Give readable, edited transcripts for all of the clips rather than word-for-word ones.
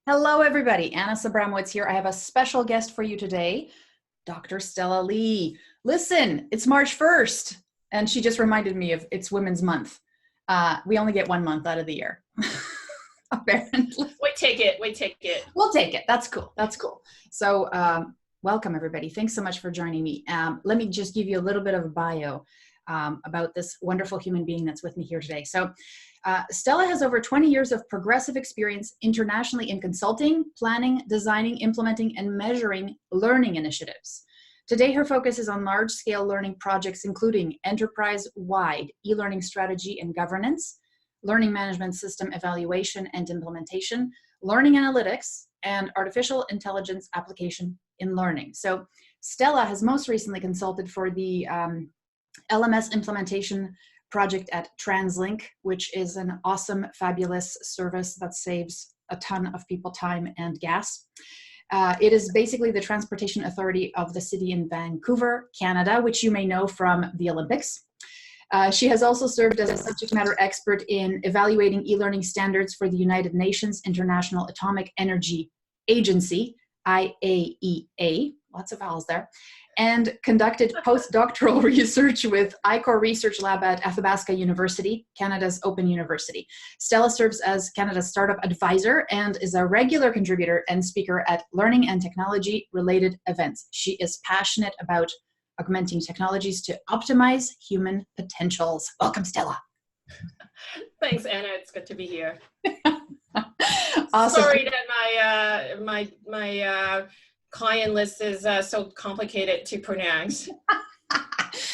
Hello, everybody. Anna Sabramowitz here. I have a special guest for you today, Dr. Stella Lee. Listen, it's March 1st, and she just reminded me of it's Women's Month. We only get 1 month out of the year, apparently. We take it. We'll take it. That's cool. That's cool. So welcome, everybody. Thanks so much for joining me. Let me just give you a little bit of a bio about this wonderful human being that's with me here today. So Stella has over 20 years of progressive experience internationally in consulting, planning, designing, implementing, and measuring learning initiatives. Today, her focus is on large-scale learning projects, including enterprise-wide e-learning strategy and governance, learning management system evaluation and implementation, learning analytics, and artificial intelligence application in learning. So Stella has most recently consulted for the LMS implementation project at TransLink, which is an awesome, fabulous service that saves a ton of people time and gas. It is basically the transportation authority of the city in Vancouver, Canada, which you may know from the Olympics. She has also served as a subject matter expert in evaluating e-learning standards for the United Nations International Atomic Energy Agency, IAEA, lots of vowels there, and conducted postdoctoral research with iCore Research Lab at Athabasca University, Canada's Open University. Stella serves as Canada's Startup Advisor and is a regular contributor and speaker at learning and technology-related events. She is passionate about augmenting technologies to optimize human potentials. Welcome, Stella. Thanks, Anna. It's good to be here. Awesome. Sorry that my client list is so complicated to pronounce.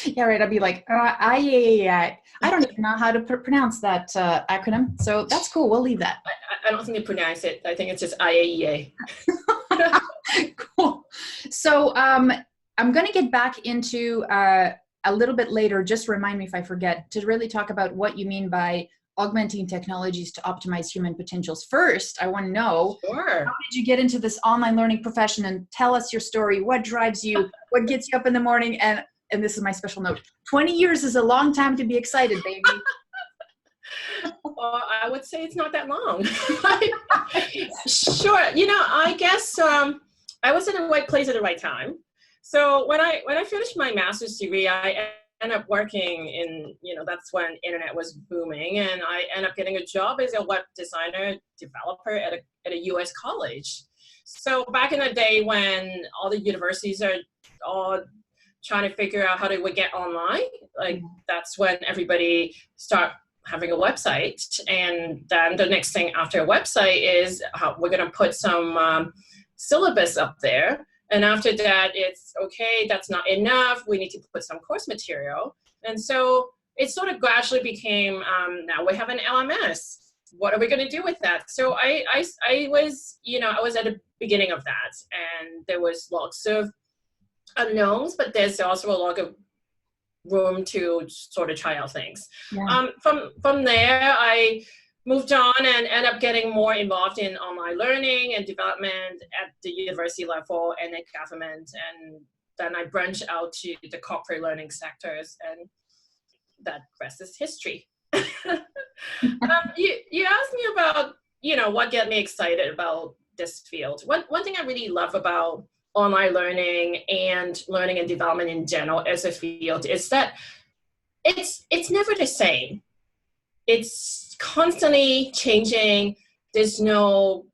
Yeah, right. I'd be like, IAEA. I don't even know how to pronounce that acronym. So that's cool. We'll leave that. I don't think they pronounce it. I think it's just IAEA. Cool. So I'm going to get back into a little bit later. Just remind me if I forget to really talk about what you mean by augmenting technologies to optimize human potentials. First, I want to know, Sure. How did you get into this online learning profession? And tell us your story. What drives you? What gets you up in the morning? And this is my special note. 20 years is a long time to be excited, baby. Well, I would say it's not that long. Sure. You know, I guess I was in the right place at the right time. So when I finished my master's degree, I ended up working in, that's when internet was booming, and I ended up getting a job as a web designer developer at a US college. So back in the day when all the universities are all trying to figure out how they would get online, that's when everybody start having a website. And then the next thing after a website is how we're going to put some syllabus up there. And after that, it's okay, that's not enough. We need to put some course material. And so it sort of gradually became, now we have an LMS. What are we going to do with that? So I was, I was at the beginning of that. And there was lots of unknowns, but there's also a lot of room to sort of try out things. Yeah. From there, I moved on and ended up getting more involved in online learning and development at the university level and at government. And then I branched out to the corporate learning sectors, and that rest is history. You asked me about, what got me excited about this field. One thing I really love about online learning and learning and development in general as a field is that it's never the same. It's constantly changing. There's no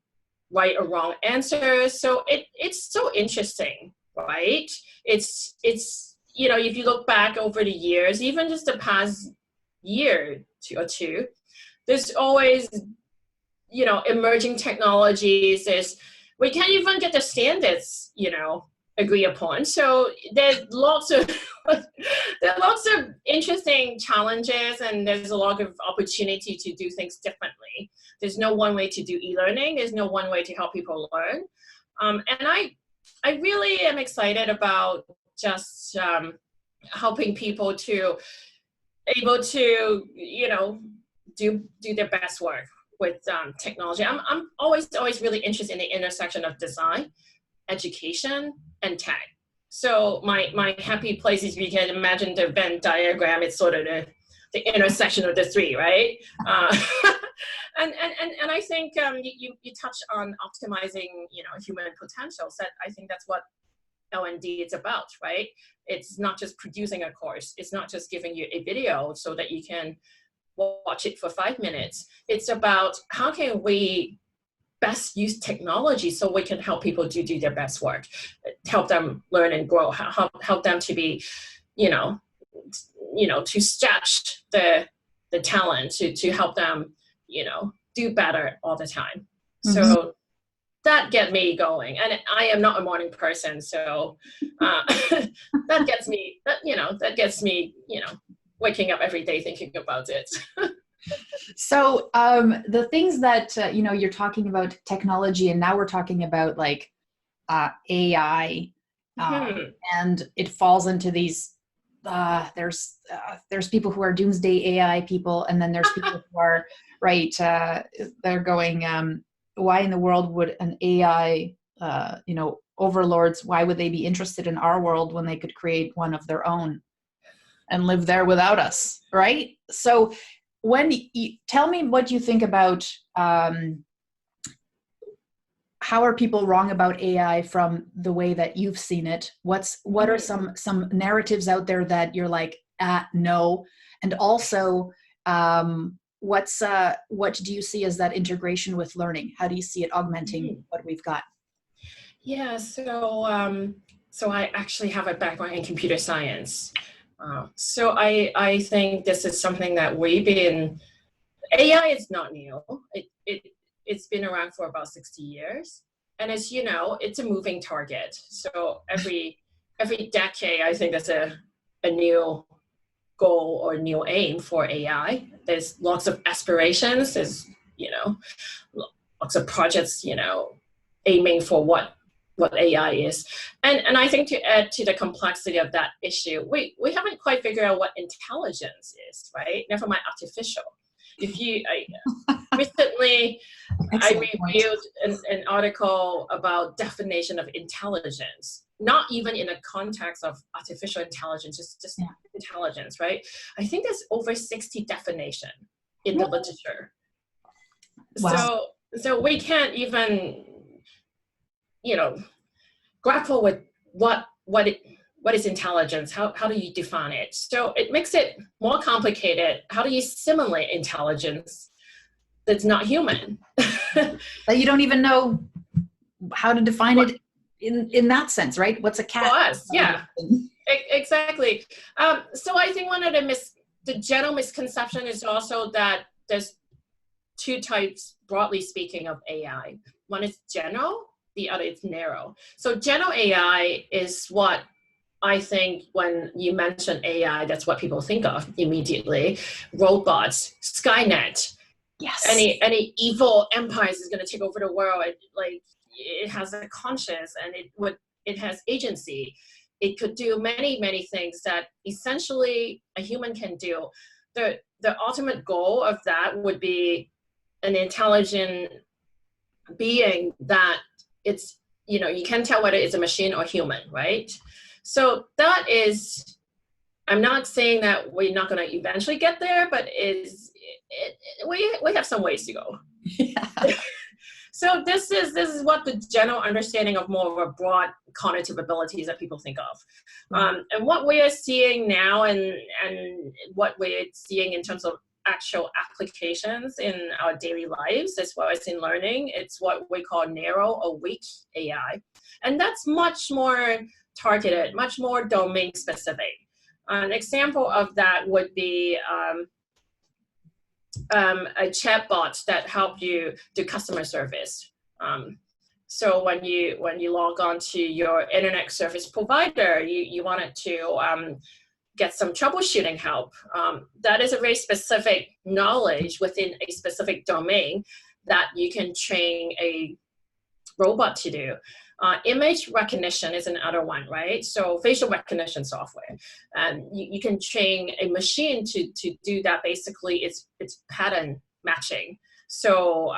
right or wrong answer. So it's so interesting, right? It's if you look back over the years, even just the past year or two, there's always, emerging technologies. We can't even get the standards, agree upon. So there's lots of interesting challenges, and there's a lot of opportunity to do things differently. There's no one way to do e-learning. There's no one way to help people learn. And I really am excited about just helping people to able to, do their best work with technology. I'm always really interested in the intersection of design, education, and tech. So my happy place is, you can imagine the Venn diagram. It's sort of the the intersection of the three, right? And I think you touched on optimizing, human potentials. That I think that's what L&D is about, right? It's not just producing a course. It's not just giving you a video so that you can watch it for 5 minutes. It's about how can we best use technology so we can help people do their best work, help them learn and grow, help them to be, to stretch the talent, to help them, do better all the time. Mm-hmm. So that gets me going. And I am not a morning person, so that gets me, waking up every day thinking about it. So the things that, you're talking about technology, and now we're talking about like AI, and it falls into these, there's people who are doomsday AI people, and then there's people who are, right, they're going, why in the world would an AI, overlords, why would they be interested in our world when they could create one of their own and live there without us, right? So when you tell me what you think about how are people wrong about AI from the way that you've seen it? What are some narratives out there that you're like, no? And also, what do you see as that integration with learning? How do you see it augmenting what we've got? Yeah, so I actually have a background in computer science. So I think this is something that AI is not new. It's been around for about 60 years. And as you know, it's a moving target. So every decade, I think there's a new goal or new aim for AI. There's lots of aspirations. There's, lots of projects, aiming for what AI is. And I think to add to the complexity of that issue, we haven't quite figured out what intelligence is, right? Never mind artificial. Recently, I reviewed an article about definition of intelligence, not even in the context of artificial intelligence, just intelligence, right? I think there's over 60 definitions in the literature. Wow. So we can't even, grapple with what is intelligence? How do you define it? So it makes it more complicated. How do you simulate intelligence that's not human? That you don't even know how to define it in that sense, right? What's a cat? For us, yeah, exactly. So I think one of the general misconception is also that there's two types, broadly speaking, of AI. One is general, the other is narrow. So general AI is what I think when you mention AI, that's what people think of immediately. Robots, Skynet. Yes. Any evil empires is going to take over the world. It has a conscience and it has agency. It could do many, many things that essentially a human can do. The ultimate goal of that would be an intelligent being that it's, you can tell whether it's a machine or human, right? So that is, I'm not saying that we're not going to eventually get there, but we have some ways to go. Yeah. So this is what the general understanding of more of a broad cognitive abilities that people think of. And what we are seeing now and what we're seeing in terms of actual applications in our daily lives as well as in learning, it's what we call narrow or weak AI. And that's much more targeted, much more domain specific. An example of that would be a chatbot that help you do customer service. So when you log on to your internet service provider, you wanted to get some troubleshooting help. That is a very specific knowledge within a specific domain that you can train a robot to do. Image recognition is another one, right? So facial recognition software. And you can train a machine to do that. Basically, it's pattern matching. So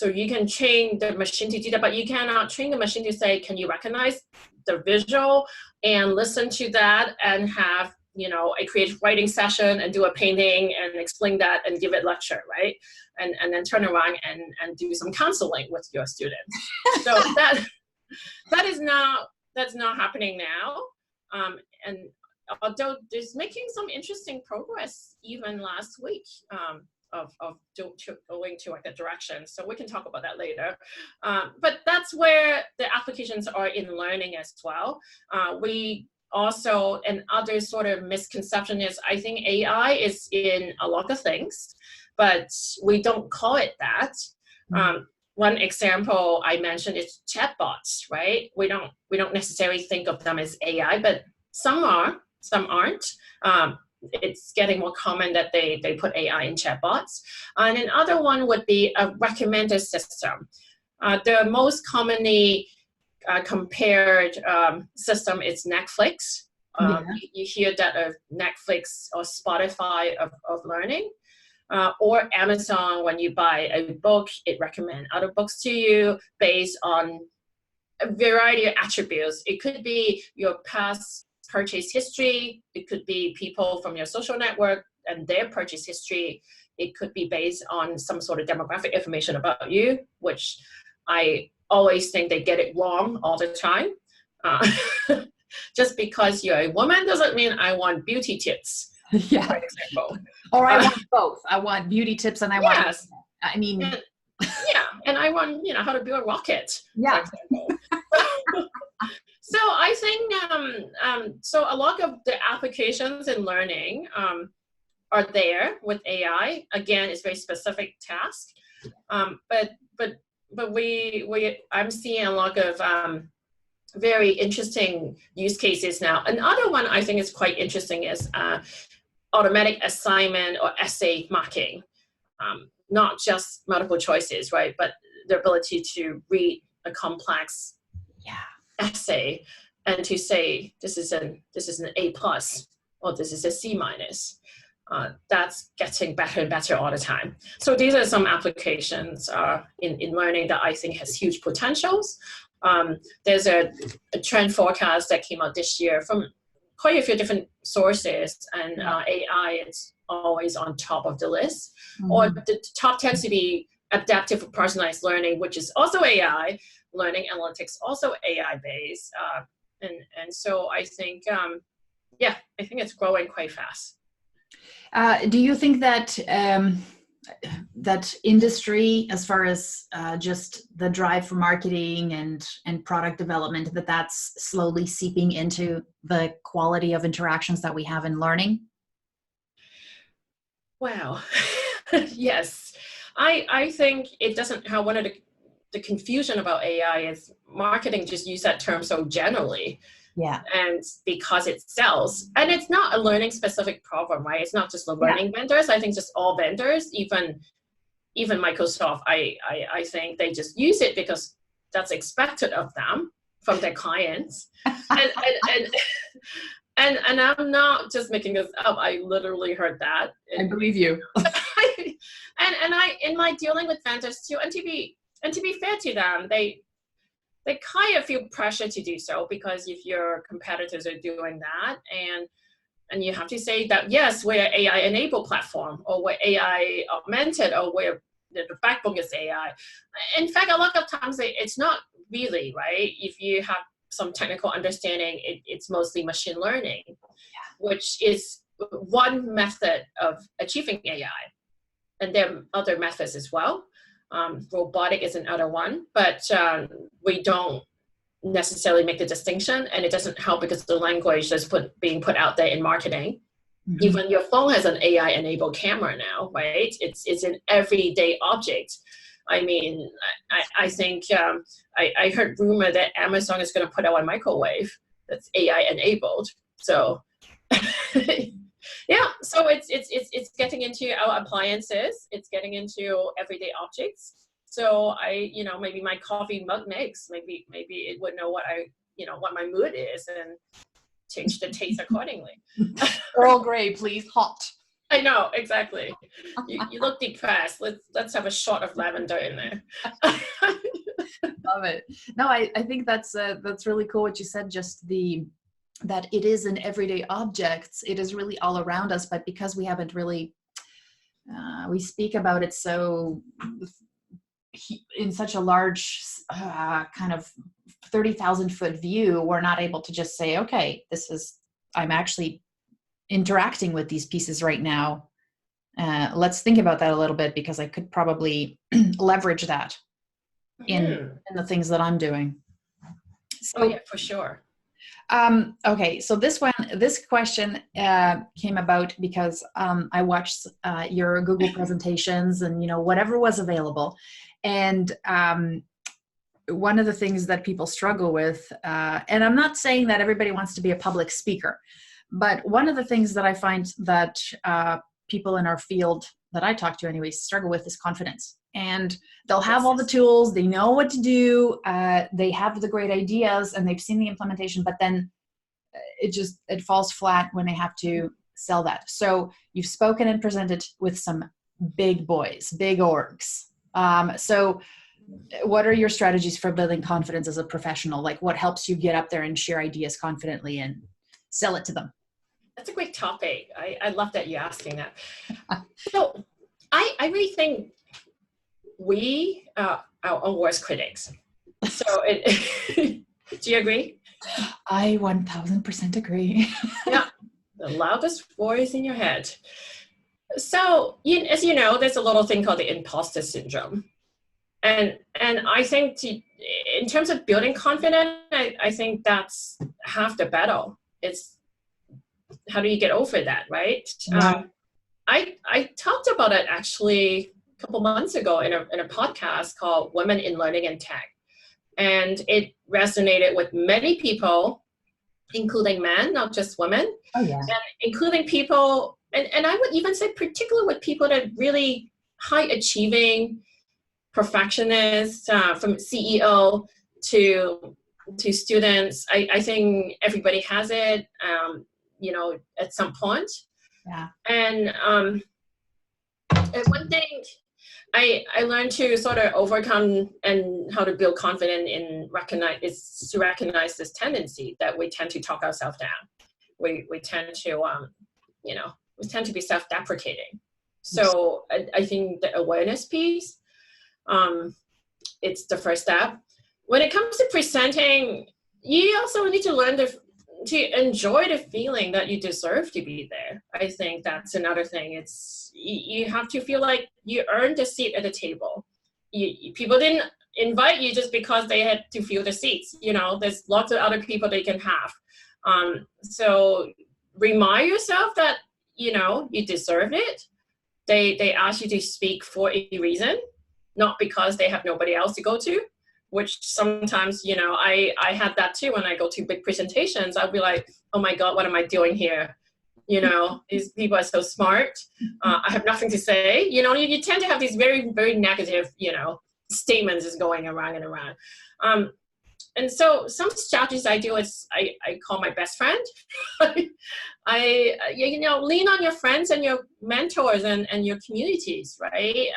you can train the machine to do that, but you cannot train the machine to say, can you recognize the visual and listen to that and have a creative writing session and do a painting and explain that and give it lecture, right? And then turn around and do some counseling with your students. So that's not happening now. And although there's making some interesting progress even last week, of going to like a direction. So we can talk about that later. But that's where the applications are in learning as well. We also, and other sort of misconception is, I think AI is in a lot of things, but we don't call it that. One example I mentioned is chatbots, right? We don't necessarily think of them as AI, but some are, some aren't. It's getting more common that they put AI in chatbots. And another one would be a recommender system. The most commonly compared system is Netflix. You hear that of Netflix or Spotify of learning. Or Amazon, when you buy a book, it recommends other books to you based on a variety of attributes. It could be your past purchase history. It could be people from your social network and their purchase history. It could be based on some sort of demographic information about you, which I always think they get it wrong all the time. Just because you're a woman doesn't mean I want beauty tips. Yeah. For example. Or I want both. I want beauty tips and I want, I mean. And I want, how to build a rocket. Yeah. For example. So I think, so a lot of the applications in learning are there with AI. Again, it's very specific task. But I'm seeing a lot of very interesting use cases now. Another one I think is quite interesting is automatic assignment or essay marking. Not just multiple choices, right? But the ability to read a complex essay and to say this is an A+ or this is a C-. That's getting better and better all the time. So these are some applications in learning that I think has huge potentials. There's a trend forecast that came out this year from quite a few different sources, and AI is always on top of the list. Or the top tends to be adaptive for personalized learning, which is also AI, learning analytics, also AI based. And so I think, I think it's growing quite fast. Do you think that that industry, as far as just the drive for marketing and product development, that's slowly seeping into the quality of interactions that we have in learning? Wow. Yes. I think it doesn't have one of the confusion about AI is marketing just use that term so generally. Yeah. And because it sells, and it's not a learning specific problem, right? It's not just the learning vendors. I think just all vendors, even Microsoft, I think they just use it because that's expected of them from their clients. And I'm not just making this up. I literally heard that. I believe you. and I, in my dealing with vendors too, and to be fair to them, they kind of feel pressure to do so, because if your competitors are doing that, and you have to say that, yes, we're an AI-enabled platform, or we're AI augmented, or we're the backbone is AI. In fact, a lot of times it's not really, right? If you have some technical understanding, it's mostly machine learning, which is one method of achieving AI. And there are other methods as well. Robotic is another one, but we don't necessarily make the distinction, and it doesn't help because the language is being put out there in marketing. Mm-hmm. Even your phone has an AI-enabled camera now, right? It's an everyday object. I mean, I think I heard rumor that Amazon is going to put out a microwave that's AI-enabled. So yeah, so it's getting into our appliances. It's getting into everyday objects. So maybe my coffee mug makes, maybe it would know what what my mood is and change the taste accordingly. Earl Grey, please, hot. I know, exactly. You look depressed. Let's have a shot of lavender in there. Love it. No, I think that's really cool what you said. Just the that it is in everyday objects. It is really all around us, but because we haven't really, we speak about it so in such a large kind of 30,000 foot view, we're not able to just say, okay, I'm actually interacting with these pieces right now. Let's think about that a little bit, because I could probably leverage that in the things that I'm doing. So, oh yeah, for sure. Okay, so this question came about because I watched your Google presentations and, whatever was available. And one of the things that people struggle with, and I'm not saying that everybody wants to be a public speaker, but one of the things that I find that people in our field that I talk to anyways struggle with is confidence. And they'll have all the tools, they know what to do, they have the great ideas, and they've seen the implementation, but then it falls flat when they have to sell that. So you've spoken and presented with some big boys, big orgs. So what are your strategies for building confidence as a professional? Like, what helps you get up there and share ideas confidently and sell it to them? That's a great topic. I love that you're asking that. So I really think we are our own worst critics. So do you agree? I 1000% agree. Yeah, the loudest voice in your head. So as you know, there's a little thing called the imposter syndrome. And I think in terms of building confidence, I think that's half the battle. It's how do you get over that, right? Yeah. I talked about it actually a couple months ago in a podcast called Women in Learning and Tech. And it resonated with many people, including men, not just women. Oh, yeah. And including people, and I would even say particularly with people that are really high achieving perfectionists, from CEO to students. I think everybody has it, at some point. Yeah. And one thing I learned to sort of overcome and how to build confidence in recognize this tendency that we tend to talk ourselves down. We tend to, we tend to be self-deprecating. So I think the awareness piece, it's the first step. When it comes to presenting, you also need to learn to enjoy the feeling that you deserve to be there. I think that's another thing. It's you have to feel like you earned a seat at the table. People didn't invite you just because they had to fill the seats. There's lots of other people they can have. So remind yourself that you deserve it. They ask you to speak for a reason, not because they have nobody else to go to. Which sometimes, I had that too when I go to big presentations. I'll be like, oh my God, what am I doing here? These people are so smart. I have nothing to say. You tend to have these very, very negative, statements is going around and around. And so some strategies I do is I call my best friend. Lean on your friends and your mentors and your communities, right?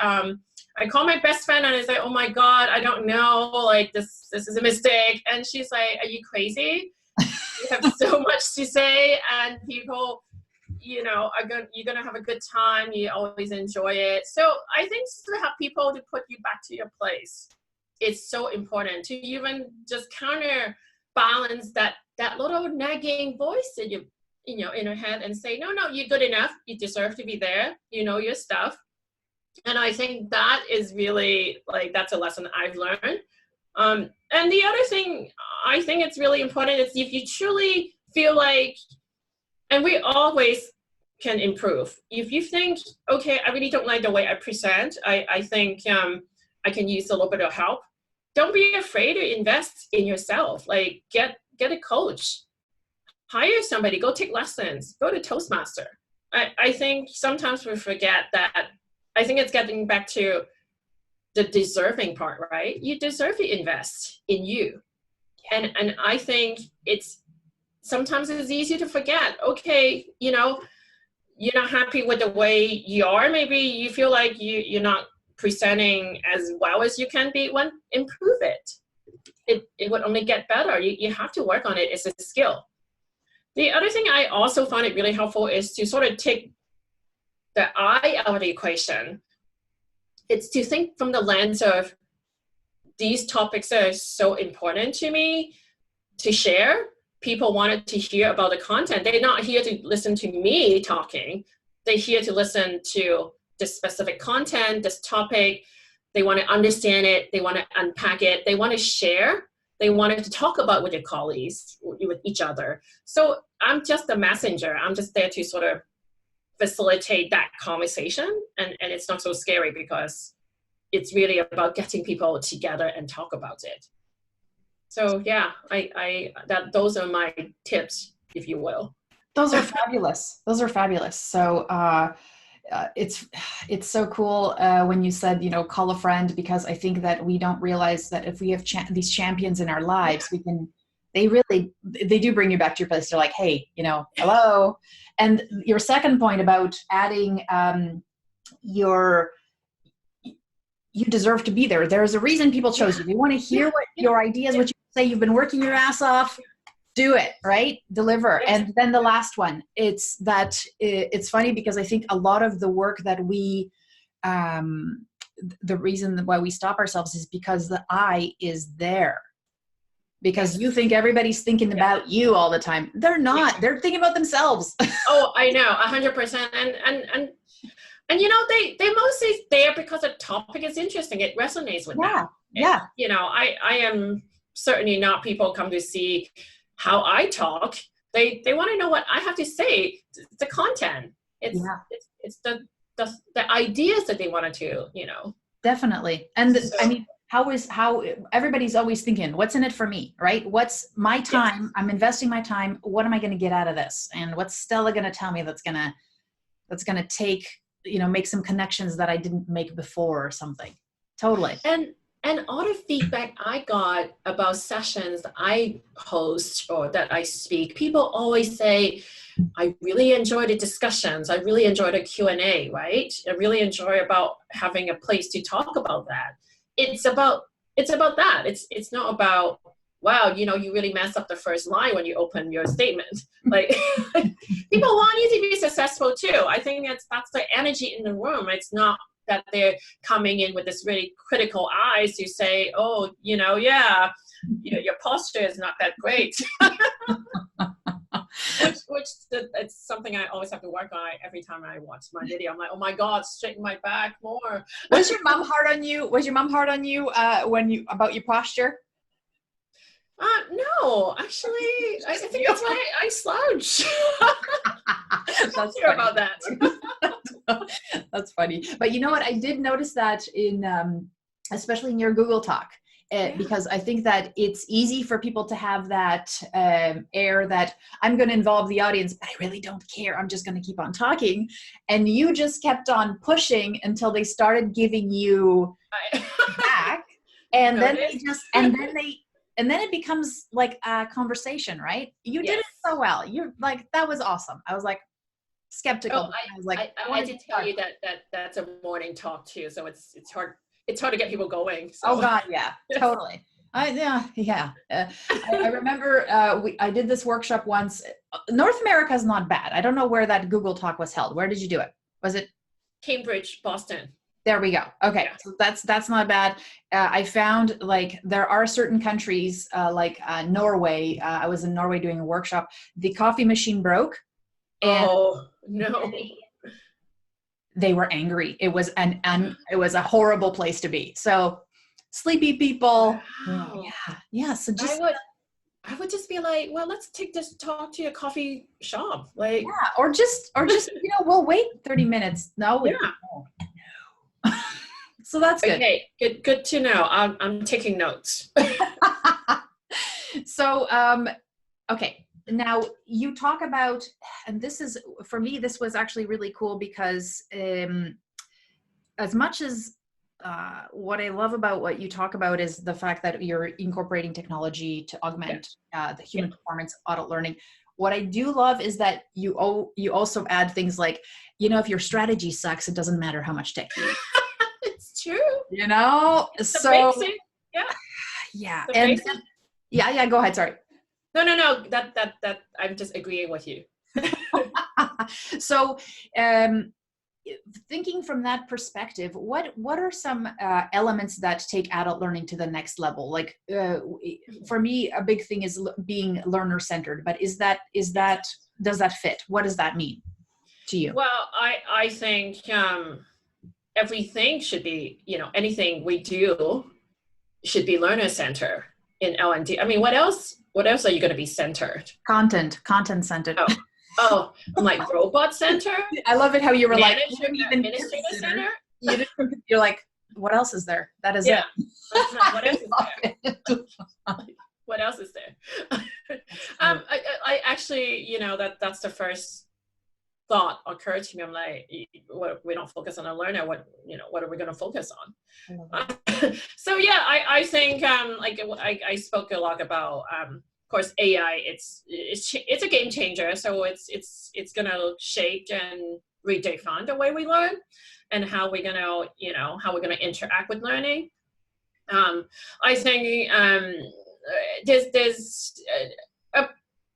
I call my best friend and I say, oh my God, I don't know, like this is a mistake. And she's like, are you crazy? You have so much to say and people, you're going to have a good time. You always enjoy it. So I think to have people to put you back to your place, it's so important to even just counterbalance that little nagging voice that you in your head and say, no, you're good enough. You deserve to be there. You know your stuff. And I think that is really that's a lesson I've learned. And the other thing I think it's really important is if you truly feel like, and we always can improve. If you think, okay, I really don't like the way I present, I think I can use a little bit of help. Don't be afraid to invest in yourself. Like get a coach, hire somebody, go take lessons, go to Toastmaster. I think sometimes we forget that. I think it's getting back to the deserving part, right? You deserve to invest in you. And I think sometimes it's easy to forget, okay, you're not happy with the way you are. Maybe you feel like you're not presenting as well as you can be. Well, improve it. It would only get better. You have to work on it. It's a skill. The other thing I also found it really helpful is to sort of take the I out of the equation. It's to think from the lens of these topics are so important to me to share. People wanted to hear about the content. They're not here to listen to me talking. They're here to listen to this specific content, this topic. They want to understand it. They want to unpack it. They want to share. They wanted to talk about with your colleagues, with each other. So I'm just a messenger. I'm just there to sort of facilitate that conversation. And it's not so scary because it's really about getting people together and talk about it. So yeah, those are my tips, if you will. Those are fabulous. Those are fabulous. So it's so cool when you said, call a friend, because I think that we don't realize that if we have these champions in our lives, they do bring you back to your place. They're like, hey, hello. And your second point about adding you deserve to be there. There's a reason people chose you. They want to hear what your ideas, what you say. You've been working your ass off. Do it, right? Deliver. Yes. And then the last one, it's funny because I think a lot of the work that we, the reason why we stop ourselves is because the I is there. Because you think everybody's thinking about you all the time. They're not. They're thinking about themselves. Oh, I know, 100%. And they mostly there because the topic is interesting. It resonates with them. Yeah. I am certainly not people come to see how I talk. They want to know what I have to say. It's the content. It's the ideas that they wanted to, Definitely. And how everybody's always thinking, what's in it for me, right? What's my time? Yes. I'm investing my time. What am I going to get out of this? And what's Stella going to tell me that's going to take, make some connections that I didn't make before or something. Totally. And all the feedback I got about sessions that I host or that I speak, people always say, I really enjoy the discussions. I really enjoy the Q&A, right? I really enjoy about having a place to talk about that. It's about that. It's not about, wow, you really messed up the first line when you open your statement. Like people want you to be successful too. I think that's the energy in the room. It's not that they're coming in with this really critical eyes to say, oh, your posture is not that great. which it's something I always have to work on every time I watch my video. I'm like, oh my God, straighten my back more. Was your mom hard on you? About your posture? No, actually, I think that's why I slouch. That's funny about that. That's funny. But you know what? I did notice that especially in your Google Talk, because I think that it's easy for people to have that air that I'm going to involve the audience, but I really don't care. I'm just going to keep on talking. And you just kept on pushing until they started giving you back. And then and then it becomes like a conversation, right? You did it so well. You're like, that was awesome. I was like skeptical. I was like, I did tell you that's a morning talk too. So it's hard. It's hard to get people going. So. Oh God, yeah, totally. I remember I did this workshop once. North America is not bad. I don't know where that Google Talk was held. Where did you do it? Was it Cambridge, Boston? There we go. Okay, so that's not bad. I found like there are certain countries like Norway. I was in Norway doing a workshop. The coffee machine broke. And oh no. They were angry. It was it was a horrible place to be. So sleepy people. Wow. Yeah. So just I would just be like, well, let's take this talk to a coffee shop. Like or just we'll wait 30 minutes. No. So that's good. Okay, good to know. I'm taking notes. So okay. Now you talk about, and this is, for me, this was actually really cool because as much as what I love about what you talk about is the fact that you're incorporating technology to augment the human performance, adult learning. What I do love is that you also add things like, if your strategy sucks, it doesn't matter how much tech you use. It's true. It's so basic. Yeah. And go ahead. Sorry. No. That I'm just agreeing with you. So, thinking from that perspective, what are some elements that take adult learning to the next level? Like, for me, a big thing is being learner-centered. But does that fit? What does that mean to you? Well, I think everything should be, anything we do should be learner-centered in L&D. I mean, what else are you going to be centered? Content centered. Oh, I'm like robot center. I love it how you were administrator center. You're like, what else is there? That is it. What else is there? What else is there? I actually, that's the first thought occurred to me. I'm like, we don't focus on a learner. What are we going to focus on? So yeah, I think I spoke a lot about. Of course, AI, it's a game changer. So it's going to shape and redefine the way we learn and how we're going to interact with learning. I think there's a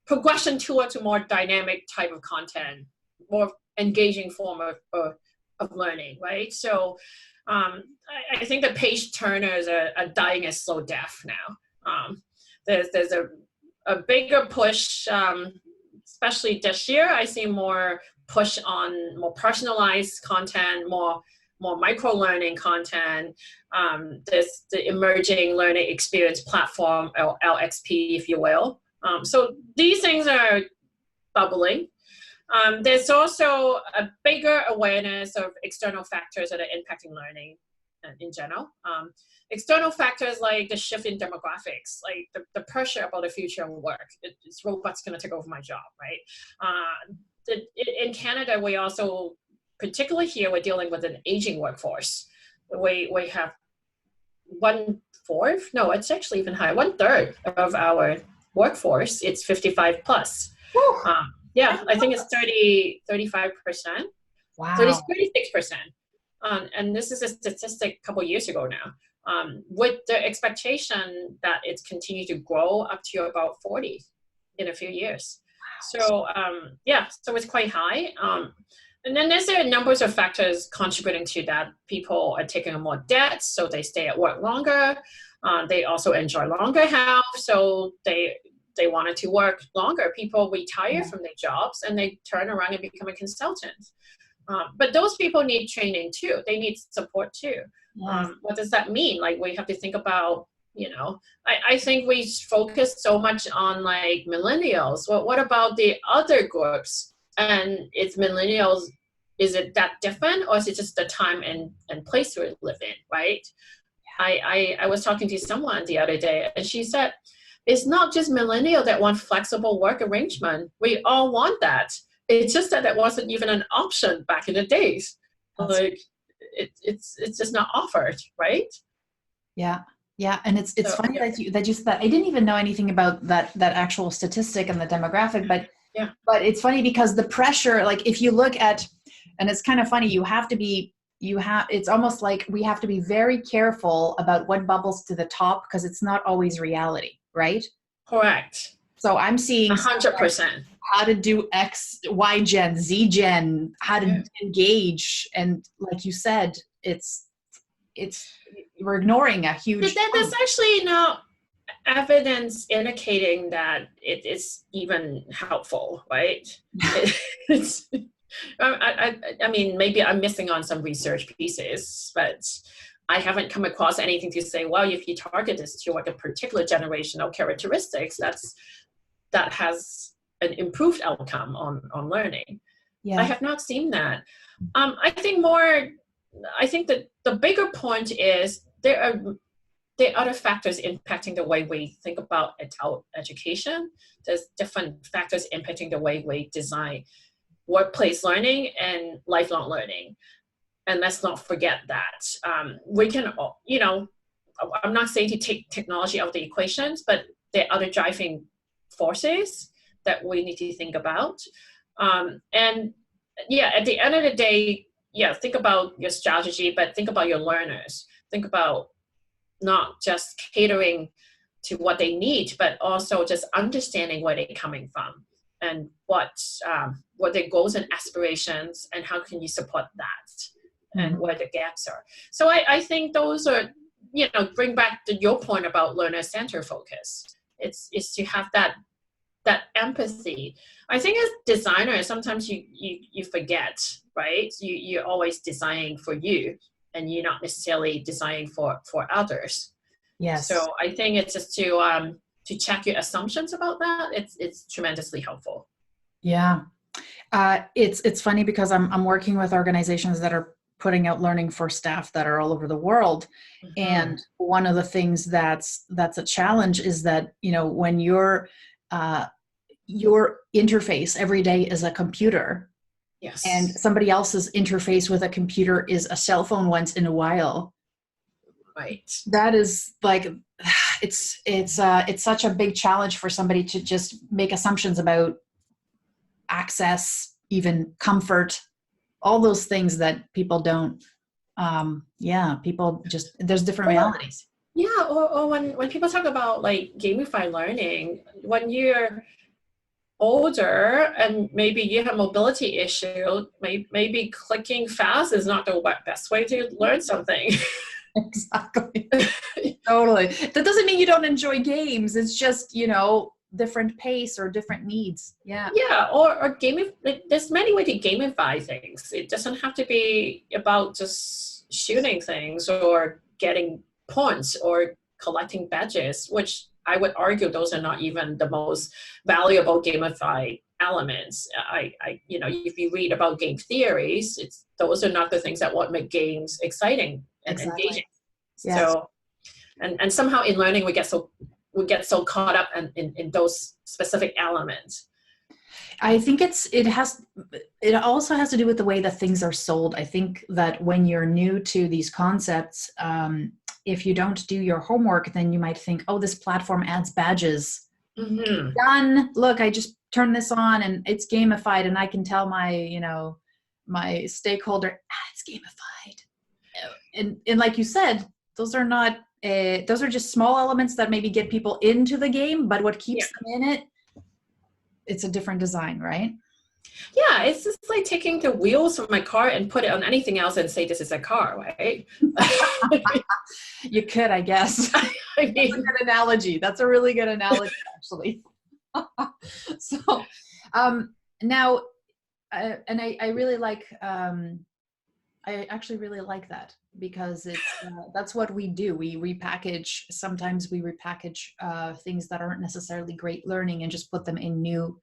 progression towards a more dynamic type of content, more engaging form of learning, right? So I think the page turners are dying a slow death now. There's a bigger push, especially this year. I see more push on more personalized content, more micro-learning content. There's the emerging learning experience platform, or LXP, if you will. So these things are bubbling. There's also a bigger awareness of external factors that are impacting learning in general. External factors like the shift in demographics, like the pressure about the future of work. It's robots going to take over my job, right? In Canada, we also, particularly here, we're dealing with an aging workforce. We have 1/4, no, it's actually even higher, 1/3 of our workforce, it's 55 plus. Yeah, I think it's 35%. Wow. 36%. And this is a statistic a couple of years ago now, with the expectation that it's continued to grow up to about 40 in a few years. So so it's quite high. And then there's numbers of factors contributing to that. People are taking on more debt, so they stay at work longer. They also enjoy longer health, so they wanted to work longer. People retire from their jobs and they turn around and become a consultant. But those people need training too. They need support too. Yes. What does that mean? Like, we have to think about, I think we focus so much on like millennials. Well, what about the other groups? And it's millennials, is it that different, or is it just the time and place we live in, right? Yeah. I was talking to someone the other day and she said, it's not just millennials that want flexible work arrangement. We all want that. It's just that wasn't even an option back in the days. Like, it's just not offered, right? Yeah. Yeah, and it's funny that you said that. I didn't even know anything about that actual statistic and the demographic, but it's funny because the pressure, like if you look at, and it's kind of funny, it's almost like we have to be very careful about what bubbles to the top because it's not always reality, right? Correct. So I'm seeing 100% how to do X, Y gen, Z gen, how to engage, and like you said, it's we're ignoring a huge. There's actually no evidence indicating that it is even helpful, right? I mean, maybe I'm missing on some research pieces, but I haven't come across anything to say, well, if you target this to like a particular generational characteristics, that has an improved outcome on learning. Yeah. I have not seen that. I think that the bigger point is there are other factors impacting the way we think about adult education. There's different factors impacting the way we design workplace learning and lifelong learning. And let's not forget that. We can, I'm not saying to take technology out of the equations, but there are other driving forces that we need to think about. And at the end of the day, think about your strategy, but think about your learners. Think about not just catering to what they need, but also just understanding where they're coming from and what their goals and aspirations, and how can you support that, and where the gaps are. So I think those are, bring back to your point about learner-centered focus. It's to have that empathy. I think as designers, sometimes you forget, right? You're always designing for you, and you're not necessarily designing for others. Yes. So I think it's just to check your assumptions about that. It's tremendously helpful. Yeah. It's funny because I'm working with organizations that are putting out learning for staff that are all over the world. And one of the things that's a challenge is that, when your interface every day is a computer, yes, and somebody else's interface with a computer is a cell phone once in a while. Right. That is like, it's such a big challenge for somebody to just make assumptions about access, even comfort, all those things that people don't. People just, there's different realities. Yeah, or when people talk about like gamified learning, when you're older and maybe you have mobility issue, maybe clicking fast is not the best way to learn something. Exactly. Totally. That doesn't mean you don't enjoy games. It's just, different pace or different needs. Yeah. Yeah. Or there's many ways to gamify things. It doesn't have to be about just shooting things or getting points or collecting badges, which I would argue those are not even the most valuable gamified elements. If you read about game theories, those are not the things that would make games exciting and engaging. Yes. So, and somehow in learning we get so caught up in those specific elements. I think it also has to do with the way that things are sold. I think that when you're new to these concepts, if you don't do your homework, then you might think, oh, this platform adds badges. Done. Look, I just turn this on and it's gamified, and I can tell my stakeholder, it's gamified. And like you said, those are just small elements that maybe get people into the game, but what keeps them in it, it's a different design, right? Yeah, it's just like taking the wheels from my car and put it on anything else and say this is a car, right? You could, I guess. That's a good analogy. That's a really good analogy, actually. So now, and I really like, I actually really like that, because that's what we do. Sometimes we repackage things that aren't necessarily great learning and just put them in new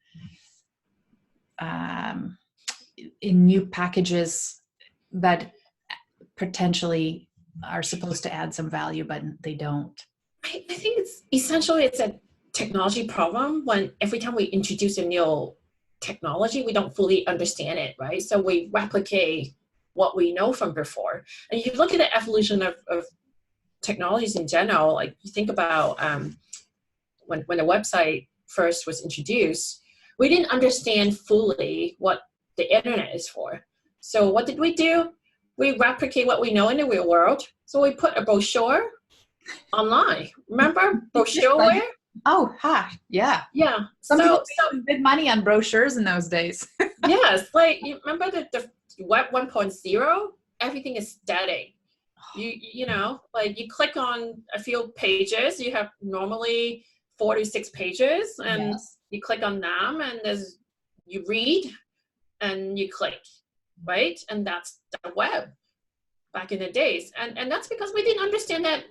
packages that potentially are supposed to add some value, but they don't. I think it's a technology problem when every time we introduce a new technology, we don't fully understand it, right? So we replicate what we know from before. And if you look at the evolution of technologies in general, like you think about when the website first was introduced, we didn't understand fully what the internet is for. So what did we do? We replicate what we know in the real world. So we put a brochure online. Remember brochureware? Oh, yeah. Yeah. Some people made big money on brochures in those days. Yes. Like, you remember the Web 1.0? Everything is static. Like you click on a few pages. You have normally 4 to 6 pages, and you click on them, and you read and you click, right? And that's the web back in the days. And that's because we didn't understand that,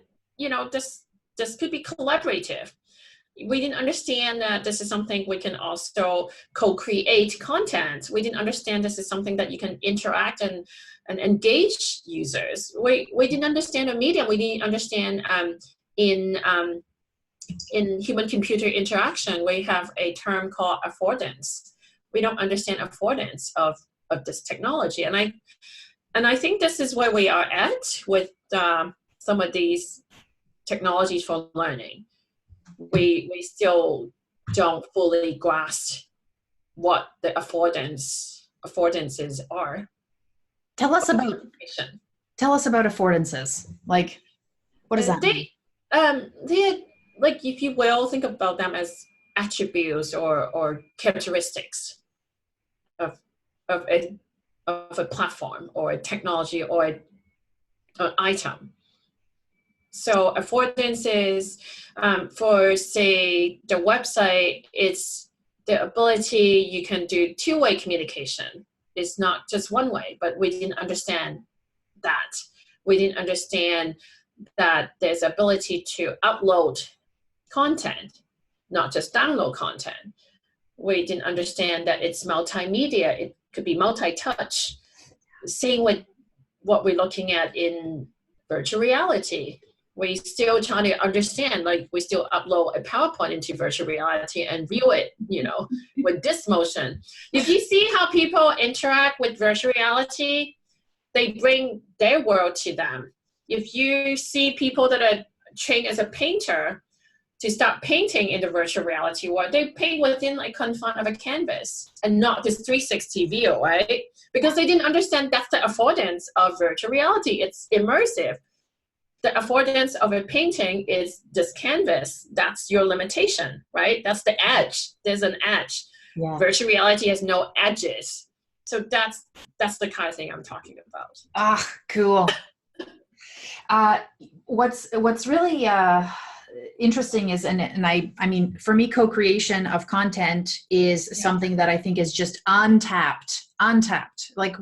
this could be collaborative. We didn't understand that this is something we can also co-create content. We didn't understand this is something that you can interact and engage users. We didn't understand the medium. We didn't understand in human-computer interaction, we have a term called affordance. We don't understand affordance of this technology. And I think this is where we are at with some of these technologies for learning. We still don't fully grasp what the affordances are. Tell us about affordances. Like, what does that mean? like, if you will, think about them as attributes or characteristics of a platform or a technology or an item. So affordance is, for say the website, it's the ability you can do two-way communication. It's not just one way, but we didn't understand that. We didn't understand that there's ability to upload content, not just download content. We didn't understand that it's multimedia. It could be multi-touch. Same with what we're looking at in virtual reality. We still trying to understand, like, we still upload a PowerPoint into virtual reality and view it, with this motion. If you see how people interact with virtual reality, they bring their world to them. If you see people that are trained as a painter to start painting in the virtual reality world, they paint within like confine of a canvas and not this 360 view, right? Because they didn't understand that's the affordance of virtual reality. It's immersive. The affordance of a painting is this canvas. That's your limitation, right? That's the edge. There's an edge. Yeah. Virtual reality has no edges. So that's the kind of thing I'm talking about. Ah, cool. What's really interesting is, and I mean, for me, co-creation of content is something that I think is just untapped. Like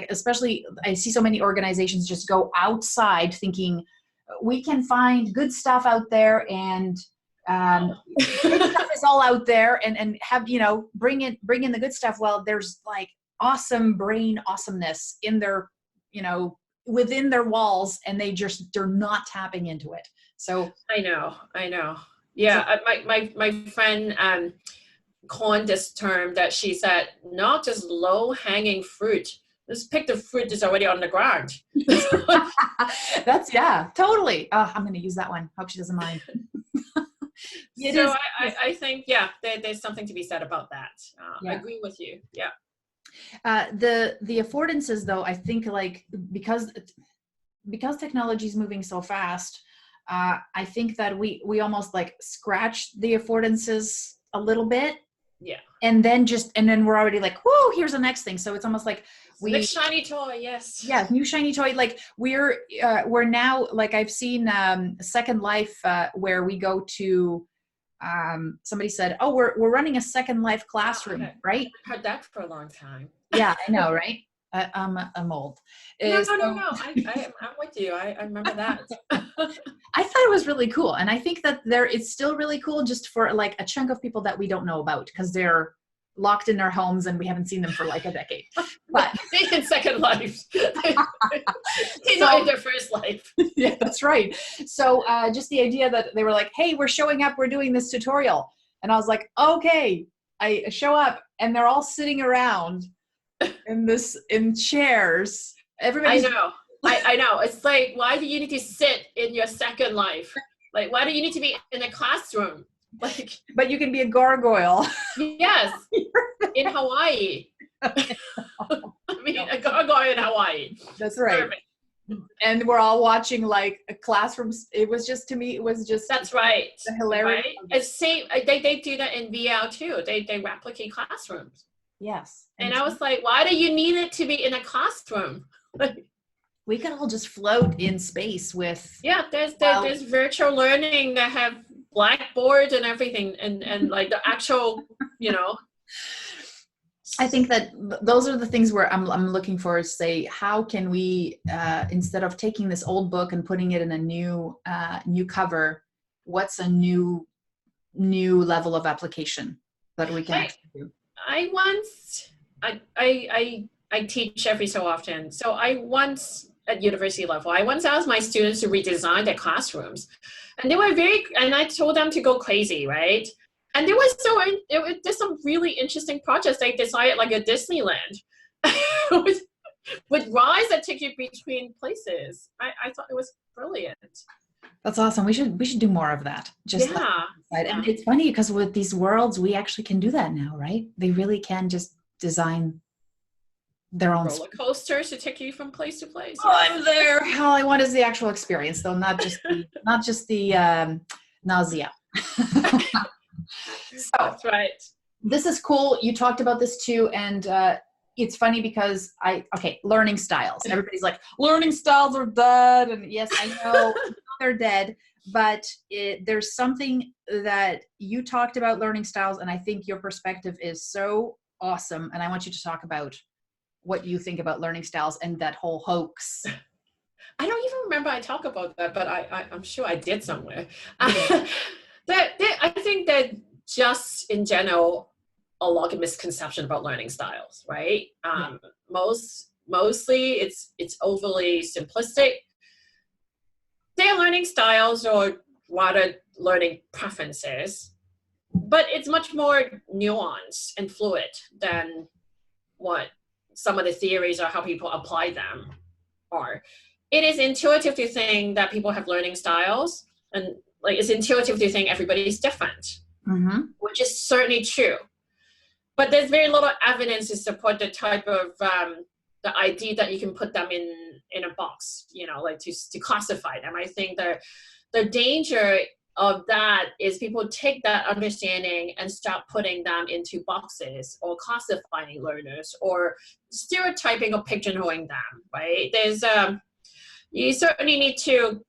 especially I see so many organizations just go outside thinking we can find good stuff out there and good stuff is all out there and have, bring in the good stuff. Well, there's like awesome brain awesomeness in their, within their walls, and they're not tapping into it. So I know. Yeah. My friend, coined this term that she said, not just low hanging fruit. Just pick the fruit that's already on the ground. That's, totally. I'm going to use that one. Hope she doesn't mind. I think, there's something to be said about that. I agree with you. Yeah. The affordances though, I think like, because technology is moving so fast, I think that we almost like scratch the affordances a little bit. Yeah. And then we're already like, whoa, here's the next thing. So it's almost like next shiny toy. Yes. Yeah. New shiny toy. Like we're now, like I've seen, Second Life, where we go to, somebody said, oh, we're running a Second Life classroom, right? I've heard that for a long time. Yeah, I know. Right. I'm old. No. I'm with you. I remember that. I thought it was really cool. And I think that it's still really cool just for like a chunk of people that we don't know about because they're locked in their homes and we haven't seen them for like a decade. But they in Second Life. They know in their first life. Yeah, that's right. So just the idea that they were like, hey, we're showing up, we're doing this tutorial. And I was like, okay. I show up and they're all sitting around in chairs. Everybody's I know. It's like, why do you need to sit in your Second Life? Like, why do you need to be in a classroom? Like, but you can be a gargoyle. Yes, in Hawaii. I mean, a gargoyle in Hawaii. That's right. Perfect. And we're all watching like a classroom. It was just, to me, it was just. That's right. The hilarity. Right? It's same. They do that in VR too. They replicate classrooms. Yes. And I was like, why do you need it to be in a classroom? We could all just float in space with. Yeah, there's virtual learning that have blackboards and everything, and like the actual, I think that those are the things where I'm looking for is say, how can we, instead of taking this old book and putting it in a new cover, what's a new level of application that we can actually do? I teach every so often. So at university level, I once asked my students to redesign their classrooms, and they were and I told them to go crazy, right? And there was some really interesting projects they decided, like a Disneyland with rides that take you between places. I thought it was brilliant. That's awesome. We should do more of that. And it's funny because with these worlds, we actually can do that now, right? They really can just design their own roller coasters to take you from place to place. Oh, I'm there. All I want is the actual experience, though, not just the nausea. So That's right. this is cool. You talked about this too. And it's funny because learning styles. Everybody's like, learning styles are dead. And yes, I know they're dead, but there's something that you talked about learning styles. And I think your perspective is so awesome. And I want you to talk about what you think about learning styles and that whole hoax. I don't even remember I talk about that, but I'm sure I did somewhere. Yeah. I think that just in general, a lot of misconception about learning styles, right? Mostly it's overly simplistic. They're learning styles or rather learning preferences, but it's much more nuanced and fluid than what some of the theories or how people apply them are. It is intuitive to think that people have learning styles, and like it's intuitive to think everybody is different, which is certainly true. But there's very little evidence to support the type of the idea that you can put them in a box, like to classify them. I think the danger of that is people take that understanding and start putting them into boxes or classifying learners or stereotyping or pigeonholing them, right? There's you certainly need to,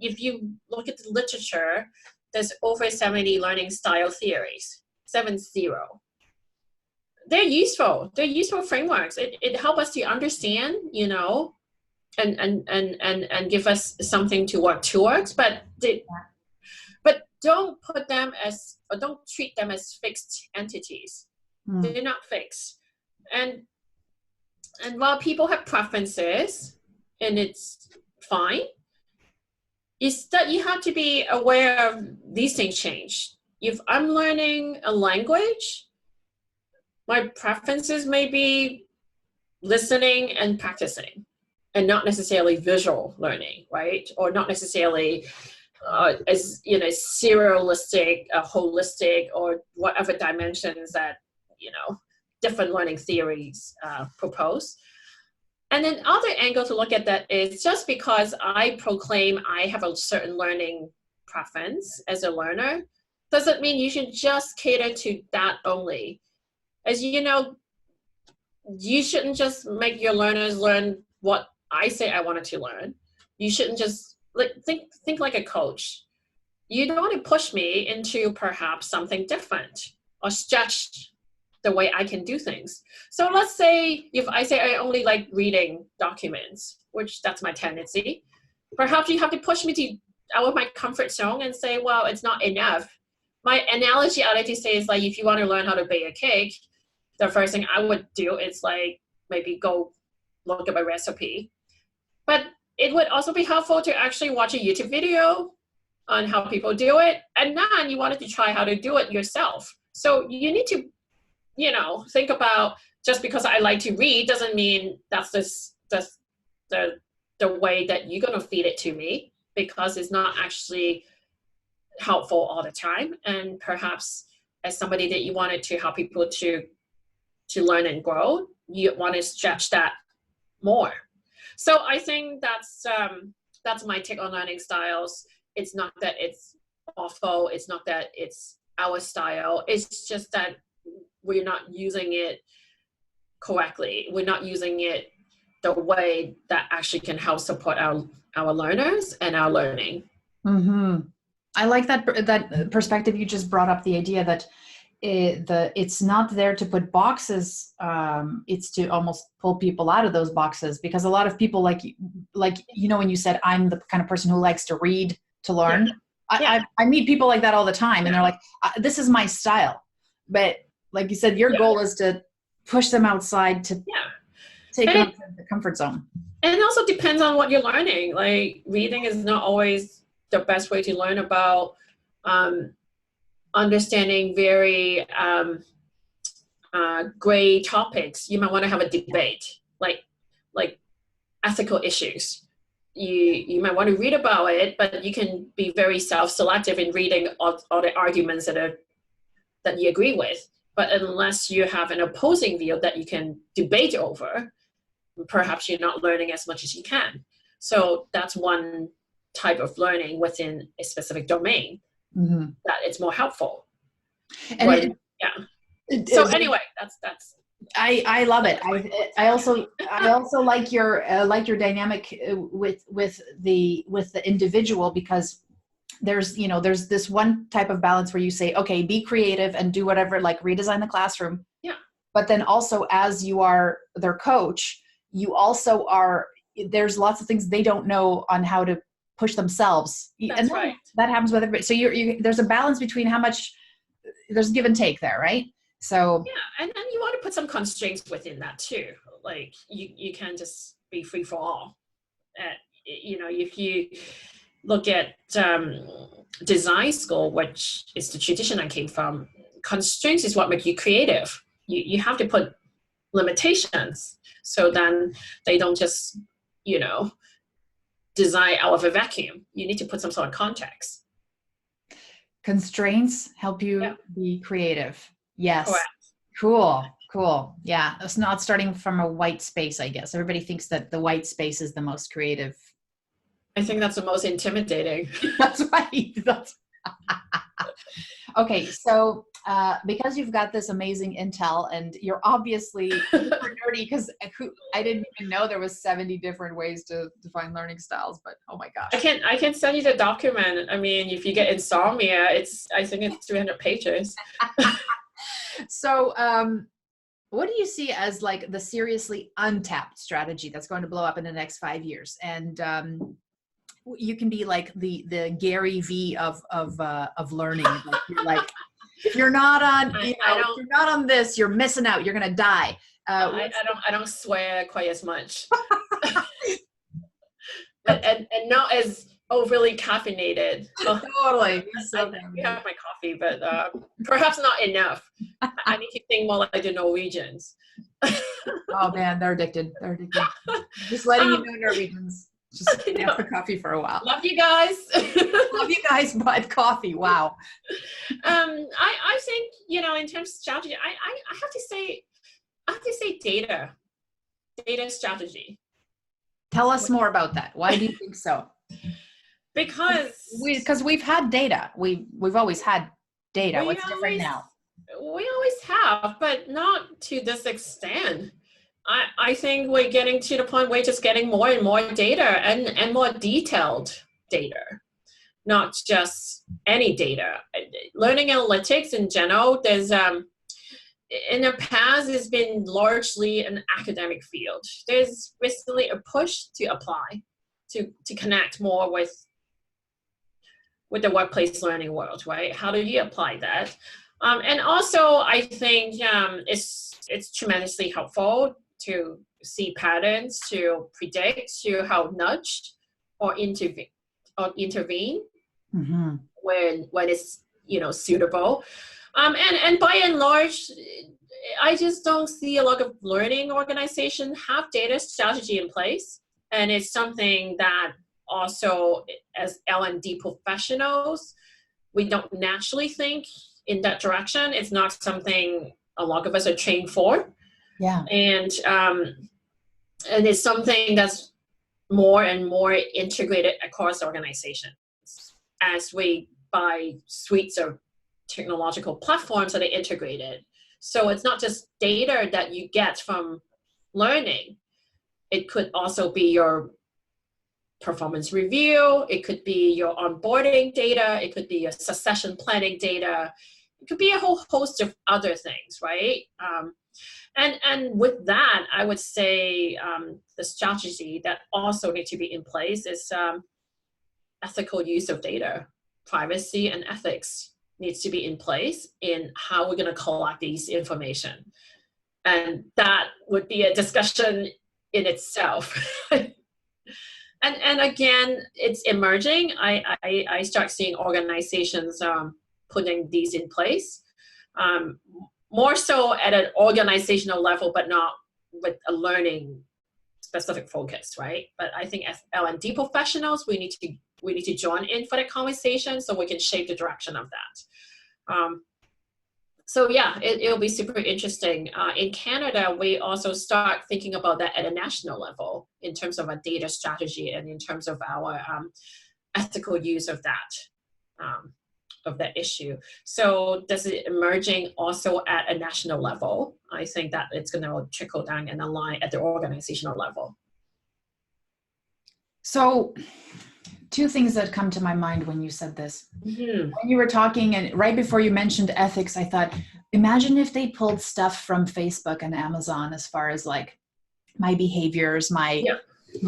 if you look at the literature, there's over 70 learning style theories, 70. They're useful. They're useful frameworks. It helps us to understand, and give us something to work towards, but don't put them as, or don't treat them as fixed entities. They're not fixed. And while people have preferences, and it's fine, is that you have to be aware of these things change. If I'm learning a language, my preferences may be listening and practicing, and not necessarily visual learning, right? Or not necessarily as serialistic, holistic, or whatever dimensions that different learning theories propose. And then other angle to look at that is just because I proclaim I have a certain learning preference as a learner, doesn't mean you should just cater to that only. As you know, you shouldn't just make your learners learn what I say I wanted to learn. You shouldn't just think like a coach. You don't want to push me into perhaps something different or stretch the way I can do things. So let's say if I say I only like reading documents, which that's my tendency, perhaps you have to push me out of my comfort zone and say, well, it's not enough. My analogy I like to say is like, if you want to learn how to bake a cake, the first thing I would do is like maybe go look at my recipe. But it would also be helpful to actually watch a YouTube video on how people do it. And then you wanted to try how to do it yourself. So you need to, think about, just because I like to read doesn't mean that's the way that you're going to feed it to me, because it's not actually helpful all the time. And perhaps as somebody that you wanted to help people to learn and grow, you want to stretch that more. So I think that's my take on learning styles. It's not that it's awful. It's not that it's our style. It's just that we're not using it correctly. We're not using it the way that actually can help support our learners and our learning. I like that perspective you just brought up, the idea that it's not there to put boxes, it's to almost pull people out of those boxes, because a lot of people like when you said I'm the kind of person who likes to read to learn, I meet people like that all the time, and they're like, this is my style, but like you said, your goal is to push them outside to take them out of the comfort zone. And it also depends on what you're learning. Like reading is not always the best way to learn about understanding very gray topics. You might want to have a debate, like ethical issues. You might want to read about it, but you can be very self-selective in reading all the arguments that you agree with. But unless you have an opposing view that you can debate over, perhaps you're not learning as much as you can. So that's one type of learning within a specific domain. that it's more helpful. And when, so anyway, that's I love it. I also like your dynamic with the individual, because there's this one type of balance where you say, okay, be creative and do whatever, like redesign the classroom. Yeah. But then also, as you are their coach, you also are, there's lots of things they don't know on how to push themselves. That's right. That happens with everybody. So there's a balance between how much, there's give and take there, right? So yeah, and you want to put some constraints within that too. Like you can't just be free for all. If you look at design school, which is the tradition I came from, constraints is what make you creative. You have to put limitations, so then they don't just design out of a vacuum. You need to put some sort of context. Constraints help you be creative. Yes. Correct. Cool. Yeah. It's not starting from a white space, I guess. Everybody thinks that the white space is the most creative. I think that's the most intimidating. That's right. Okay. So because you've got this amazing intel, and you're obviously super nerdy, because I didn't even know there was 70 different ways to define learning styles, but oh my gosh. I can send you the document. I mean, if you get insomnia, I think it's 300 pages. So what do you see as like the seriously untapped strategy that's going to blow up in the next 5 years? And you can be like the Gary V of learning. Like, if you're not on, if you're not on this, you're missing out. You're gonna die. I don't swear quite as much, and not as overly caffeinated. Totally. I have my coffee, but perhaps not enough. I need to think more like the Norwegians. Oh man, they're addicted. Just letting you know, Norwegians. Just have the coffee for a while. Love you guys. Love you guys, but coffee. Wow. I think, in terms of strategy, I have to say data strategy. Tell us more about that. Why do you think so? Because we've had data. We've always had data. What's different now? We always have, but not to this extent. I think we're getting to the point where we're just getting more and more data and more detailed data, not just any data. Learning analytics in general, there's in the past, it's been largely an academic field. There's recently a push to apply, to connect more with the workplace learning world, right? How do you apply that? And also, I think it's tremendously helpful to see patterns, to predict, to help nudge or intervene when it's suitable. And by and large, I just don't see a lot of learning organizations have data strategy in place, and it's something that also, as L&D professionals, we don't naturally think in that direction. It's not something a lot of us are trained for. Yeah. And it's something that's more and more integrated across organizations as we buy suites of technological platforms that are integrated. So it's not just data that you get from learning. It could also be your performance review. It could be your onboarding data. It could be your succession planning data. It could be a whole host of other things, right? And with that, I would say the strategy that also needs to be in place is ethical use of data. Privacy and ethics needs to be in place in how we're going to collect these information. And that would be a discussion in itself. And again, it's emerging. I start seeing organizations putting these in place. More so at an organizational level, but not with a learning specific focus, right? But I think as L&D professionals, we need to join in for the conversation so we can shape the direction of that. So yeah, it'll be super interesting. In Canada, we also start thinking about that at a national level in terms of a data strategy and in terms of our ethical use of that. of that issue. So does it emerging also at a national level? I think that it's going to trickle down and align at the organizational level. So two things that come to my mind when you said this. Mm-hmm. When you were talking and right before you mentioned ethics, I thought, imagine if they pulled stuff from Facebook and Amazon as far as like my behaviors, my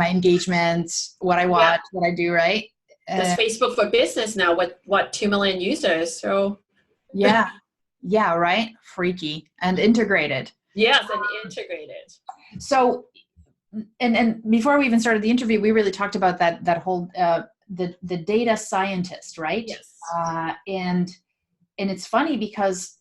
engagement, what I watch, what I do, right? There's Facebook for Business now with what 2 million users. So yeah, right. Freaky and integrated. Yes, and integrated. So, and before we even started the interview, we really talked about that whole the data scientist, right? Yes. And it's funny because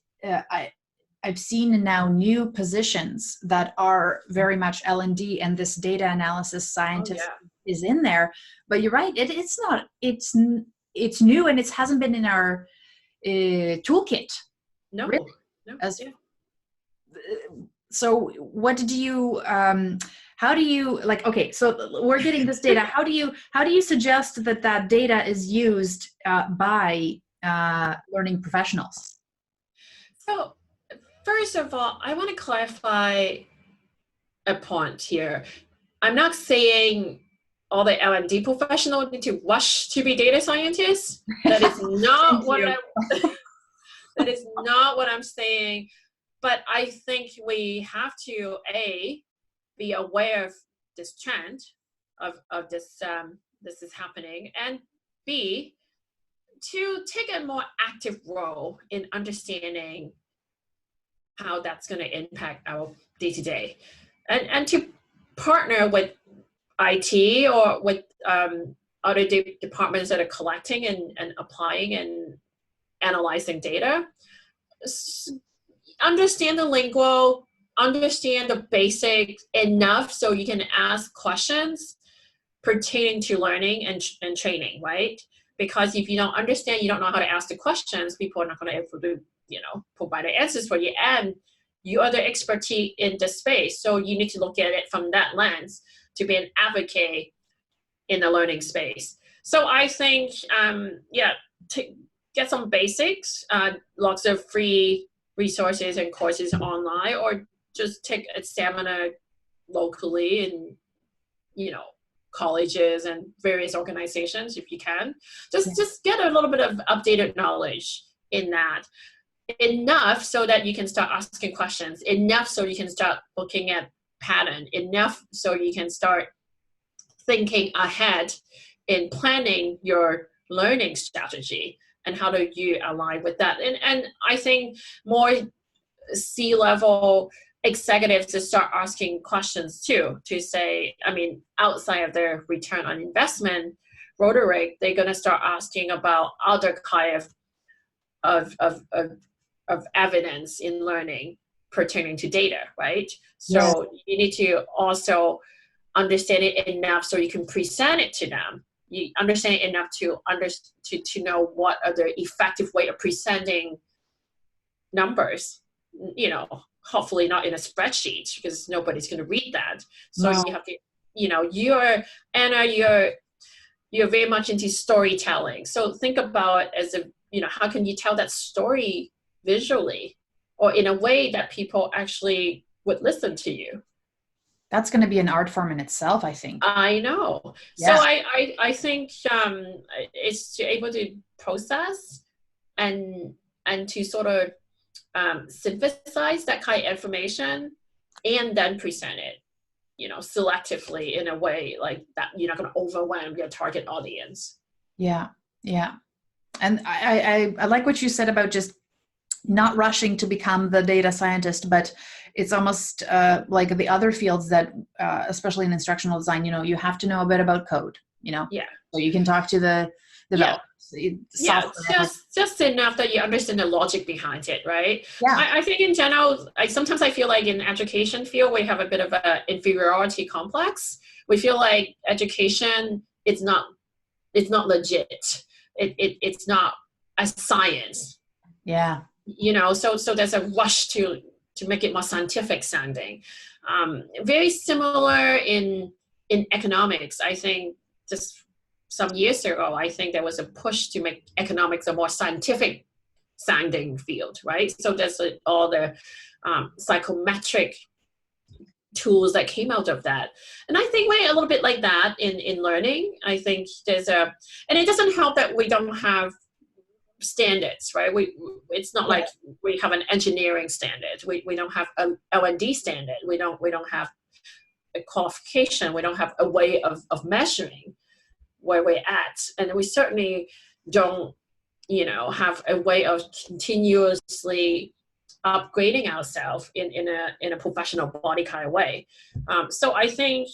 I've seen now new positions that are very much L&D, and this data analysis scientist is in there. But you're right, it's not. It's new and it hasn't been in our toolkit. No. Really. So what did you? How do you like? Okay, so we're getting this data. How do you suggest that data is used by learning professionals? So first of all, I want to clarify a point here. I'm not saying all the L&D professionals need to rush to be data scientists. That is not that is not what I'm saying. But I think we have to be aware of this trend of this this is happening, and B, to take a more active role in understanding how that's going to impact our day-to-day, and to partner with IT or with other departments that are collecting and applying and analyzing data. Understand the lingo, understand the basics enough so you can ask questions pertaining to learning and training, right? Because if you don't understand, you don't know how to ask the questions, people are not going to be able to, provide the answers for you. And you are the expertise in the space. So you need to look at it from that lens to be an advocate in the learning space. So I think, to get some basics, lots of free resources and courses online, or just take a seminar locally in, colleges and various organizations if you can. Just get a little bit of updated knowledge in that. Enough so that you can start asking questions, enough so you can start looking at pattern, enough so you can start thinking ahead in planning your learning strategy and how do you align with that. And I think more C-level executives to start asking questions too, to say, outside of their return on investment rhetoric, they're going to start asking about other kind of evidence in learning pertaining to data, right? So you need to also understand it enough so you can present it to them. You understand it enough to know what are the effective way of presenting numbers, hopefully not in a spreadsheet because nobody's going to read that. So you have to, you're very much into storytelling. So think about it as how can you tell that story visually or in a way that people actually would listen to you? That's going to be an art form in itself, I think. I know. Yeah. So I think it's to able to process and to sort of synthesize that kind of information and then present it, selectively in a way like that you're not going to overwhelm your target audience. Yeah. And I like what you said about just not rushing to become the data scientist, but it's almost like the other fields that, especially in instructional design, you have to know a bit about code, so you can talk to the developers. Just enough that you understand the logic behind it, right? Yeah. I think in general, sometimes I feel like in education field, we have a bit of an inferiority complex. We feel like education is not legit. It's not a science. Yeah. So there's a rush to make it more scientific sounding. Very similar in economics. I think just some years ago, I think there was a push to make economics a more scientific sounding field, right? So there's all the psychometric tools that came out of that. And I think we're a little bit like that in learning. I think and it doesn't help that we don't have standards, right? It's not like we have an engineering standard. We don't have an L&D standard. We don't have a qualification. We don't have a way of measuring where we're at. And we certainly don't, have a way of continuously upgrading ourselves in a professional body kind of way. So I think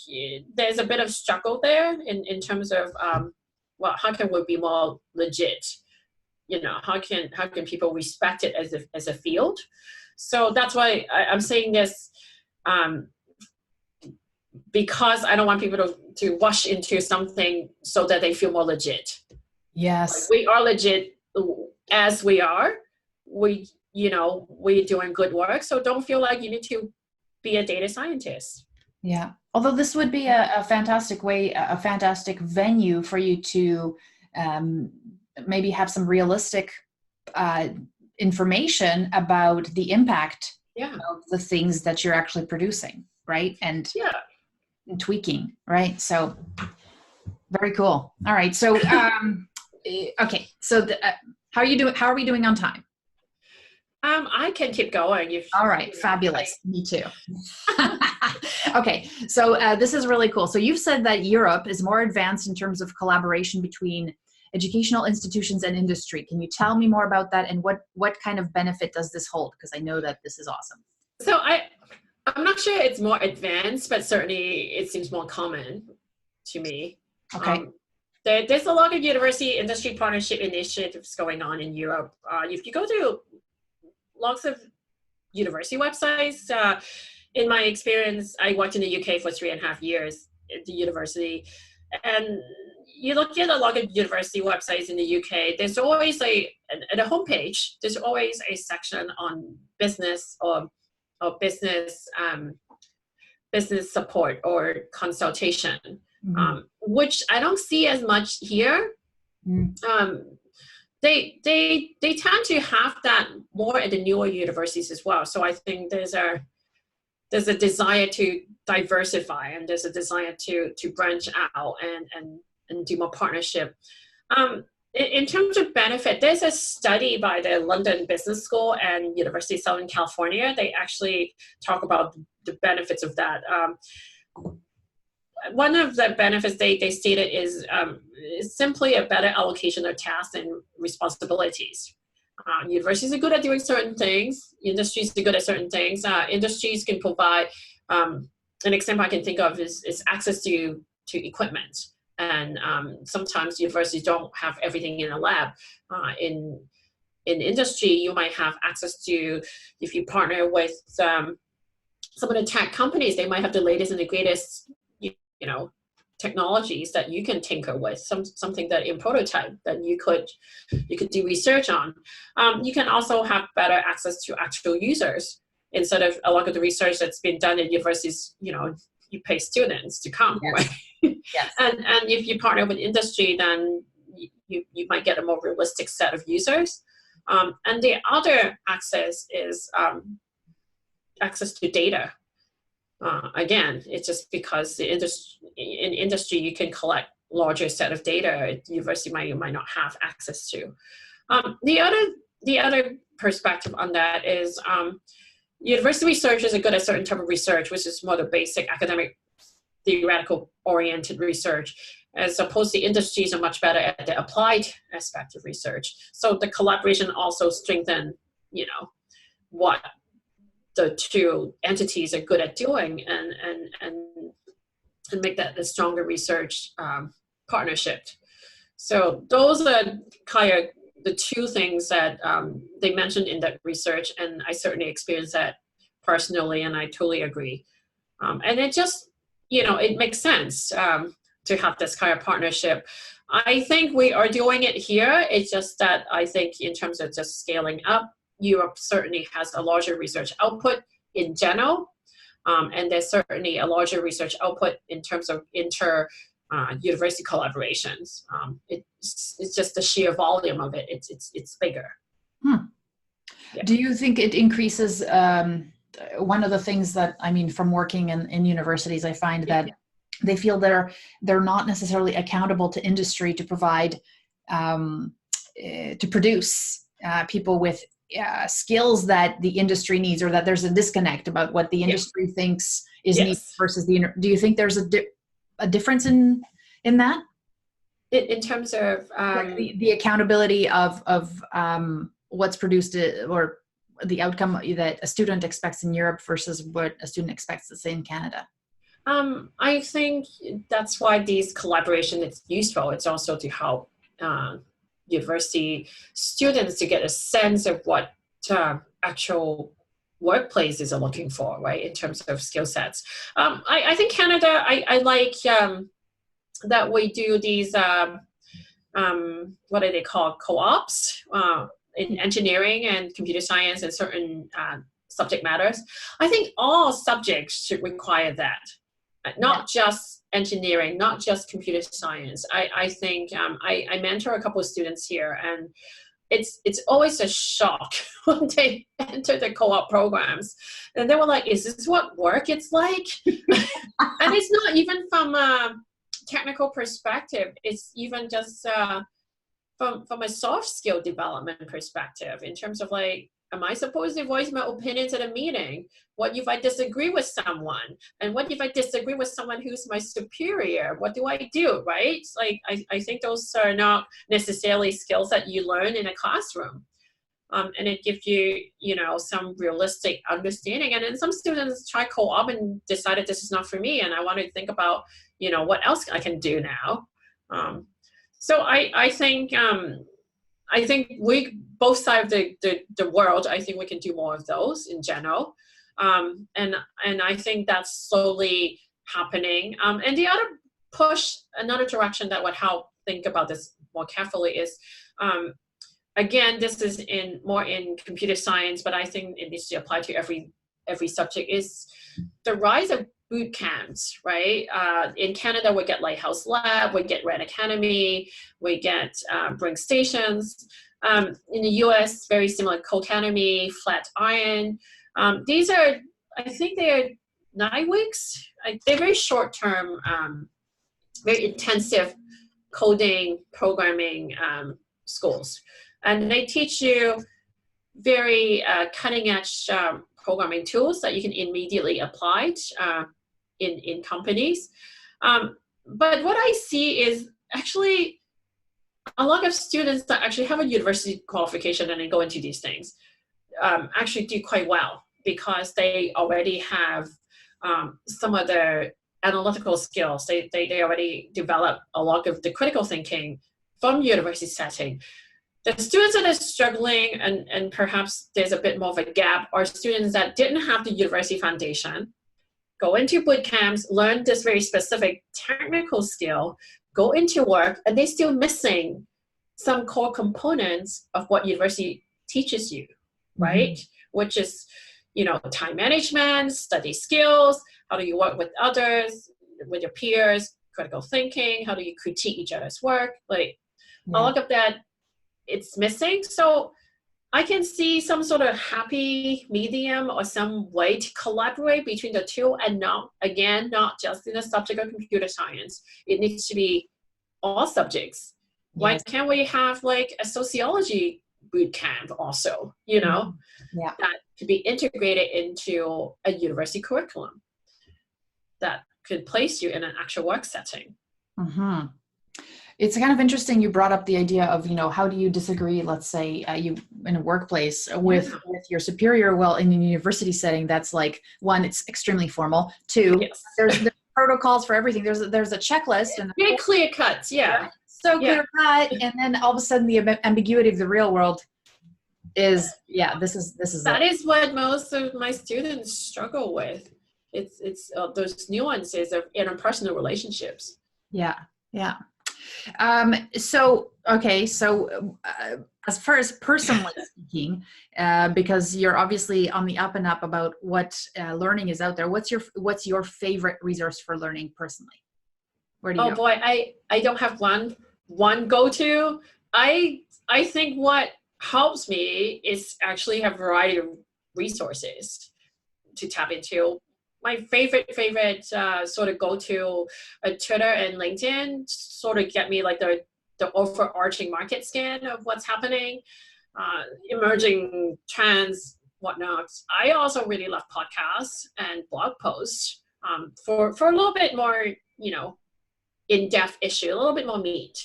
there's a bit of struggle there in terms of, how can we be more legit? How can people respect it as a field? So that's why I'm saying this, because I don't want people to rush into something so that they feel more legit. Yes. Like, we are legit as we are. We're doing good work. So don't feel like you need to be a data scientist. Yeah. Although this would be a fantastic way, a fantastic venue for you to maybe have some realistic information about the impact of the things that you're actually producing, right? And tweaking, right? So very cool. All right. So, okay. So how are you doing? How are we doing on time? I can keep going. All right. Fabulous. Me too. Okay. So this is really cool. So you've said that Europe is more advanced in terms of collaboration between educational institutions and industry. Can you tell me more about that, and what kind of benefit does this hold? Because I know that this is awesome. So I'm not sure it's more advanced, but certainly it seems more common to me. Okay. There's a lot of university industry partnership initiatives going on in Europe. If you go to lots of university websites, in my experience, I worked in the UK for 3.5 years at the university, and you look at a lot of university websites in the UK, there's always at the homepage, there's always a section on business or business support or consultation, which I don't see as much here. They tend to have that more at the newer universities as well. So I think there's a desire to diversify, and there's a desire to branch out and do more partnership. In terms of benefit, there's a study by the London Business School and University of Southern California. They actually talk about the benefits of that. One of the benefits they stated is simply a better allocation of tasks and responsibilities. Universities are good at doing certain things. Industries are good at certain things. Industries can provide, an example I can think of is access to equipment. And sometimes universities don't have everything in a lab. In industry, you might have access to, if you partner with some of the tech companies, they might have the latest and the greatest, technologies that you can tinker with, something that in prototype that you could do research on. You can also have better access to actual users instead of a lot of the research that's been done at universities. You pay students to come, right? Yes. And if you partner with industry, then you might get a more realistic set of users. And the other access is access to data. Again, it's just because in industry you can collect larger set of data. University might not have access to. The other perspective on that is university researchers are good at certain type of research, which is more the basic academic, theoretical oriented research, as opposed to industries are much better at the applied aspect of research. So the collaboration also strengthen, what the two entities are good at doing, and make that a stronger research partnership. So those are kind of the two things that they mentioned in that research, and I certainly experienced that personally, and I totally agree. And it just, it makes sense to have this kind of partnership. I think we are doing it here. It's just that I think in terms of just scaling up, Europe certainly has a larger research output in general, and there's certainly a larger research output in terms of university collaborations. It's just the sheer volume of it. It's bigger. Hmm. Yeah. Do you think it increases, one of the things that, I mean, from working in universities, I find that they feel they're not necessarily accountable to industry to provide, to produce people with skills that the industry needs, or that there's a disconnect about what the industry thinks is needed versus do you think there's a difference in that? In terms of like the accountability of what's produced, or the outcome that a student expects in Europe versus what a student expects to say in Canada? I think that's why these collaboration is useful. It's also to help university students to get a sense of what actual workplaces are looking for, right, in terms of skill sets. I think Canada, I like that we do these, what do they call, co-ops in engineering and computer science and certain subject matters. I think all subjects should require that. Not just engineering, not just computer science. I think I mentor a couple of students here, and it's always a shock when they enter the co-op programs. And they were like, is this what work it's like? And it's not even from a technical perspective. It's even just from a soft skill development perspective, in terms of like, am I supposed to voice my opinions at a meeting? What if I disagree with someone? And what if I disagree with someone who's my superior? What do I do, right? Like, I think those are not necessarily skills that you learn in a classroom. And it gives you, some realistic understanding. And then some students try co-op and decided this is not for me, and I want to think about, what else I can do now. So I think we, both sides of the world, I think we can do more of those in general. And I think that's slowly happening. And the other push, another direction that would help think about this more carefully is, again, this is more in computer science, but I think it needs to apply to every subject, is the rise of boot camps, right? In Canada, we get Lighthouse Lab, we get Red Academy, we get Bring Stations. In the US, very similar, Codecademy, Flatiron. These are, I think they're 9 weeks. They're very short-term, very intensive coding, programming schools. And they teach you very cutting-edge programming tools that you can immediately apply in companies. But what I see is actually a lot of students that actually have a university qualification and then go into these things actually do quite well, because they already have some of their analytical skills. They already develop a lot of the critical thinking from university setting. The students that are struggling, and perhaps there's a bit more of a gap, are students that didn't have the university foundation, go into boot camps, learn this very specific technical skill, go into work, and they're still missing some core components of what university teaches you, right? Which is, time management, study skills, how do you work with others, with your peers, critical thinking, how do you critique each other's work, a lot of that, it's missing. So I can see some sort of happy medium or some way to collaborate between the two, and not just in the subject of computer science. It needs to be all subjects. Yes. Why can't we have like a sociology boot camp also, that could be integrated into a university curriculum that could place you in an actual work setting? Mm-hmm. It's kind of interesting you brought up the idea of, how do you disagree, let's say, you in a workplace with your superior? Well, in a university setting, that's like, one, it's extremely formal. Two, there's protocols for everything. There's a checklist. And very clear cuts, so clear cut. And then all of a sudden the ambiguity of the real world is, this is that is what most of my students struggle with. It's those nuances of interpersonal relationships. Yeah. So as far as personally speaking, because you're obviously on the up and up about what learning is out there, what's your favorite resource for learning personally? Where do you Oh go? boy, I don't have one go-to. I think what helps me is actually have a variety of resources to tap into. My favorite sort of go-to Twitter and LinkedIn sort of get me like the overarching market scan of what's happening, emerging trends, whatnot. I also really love podcasts and blog posts for a little bit more, in-depth issue, a little bit more meat.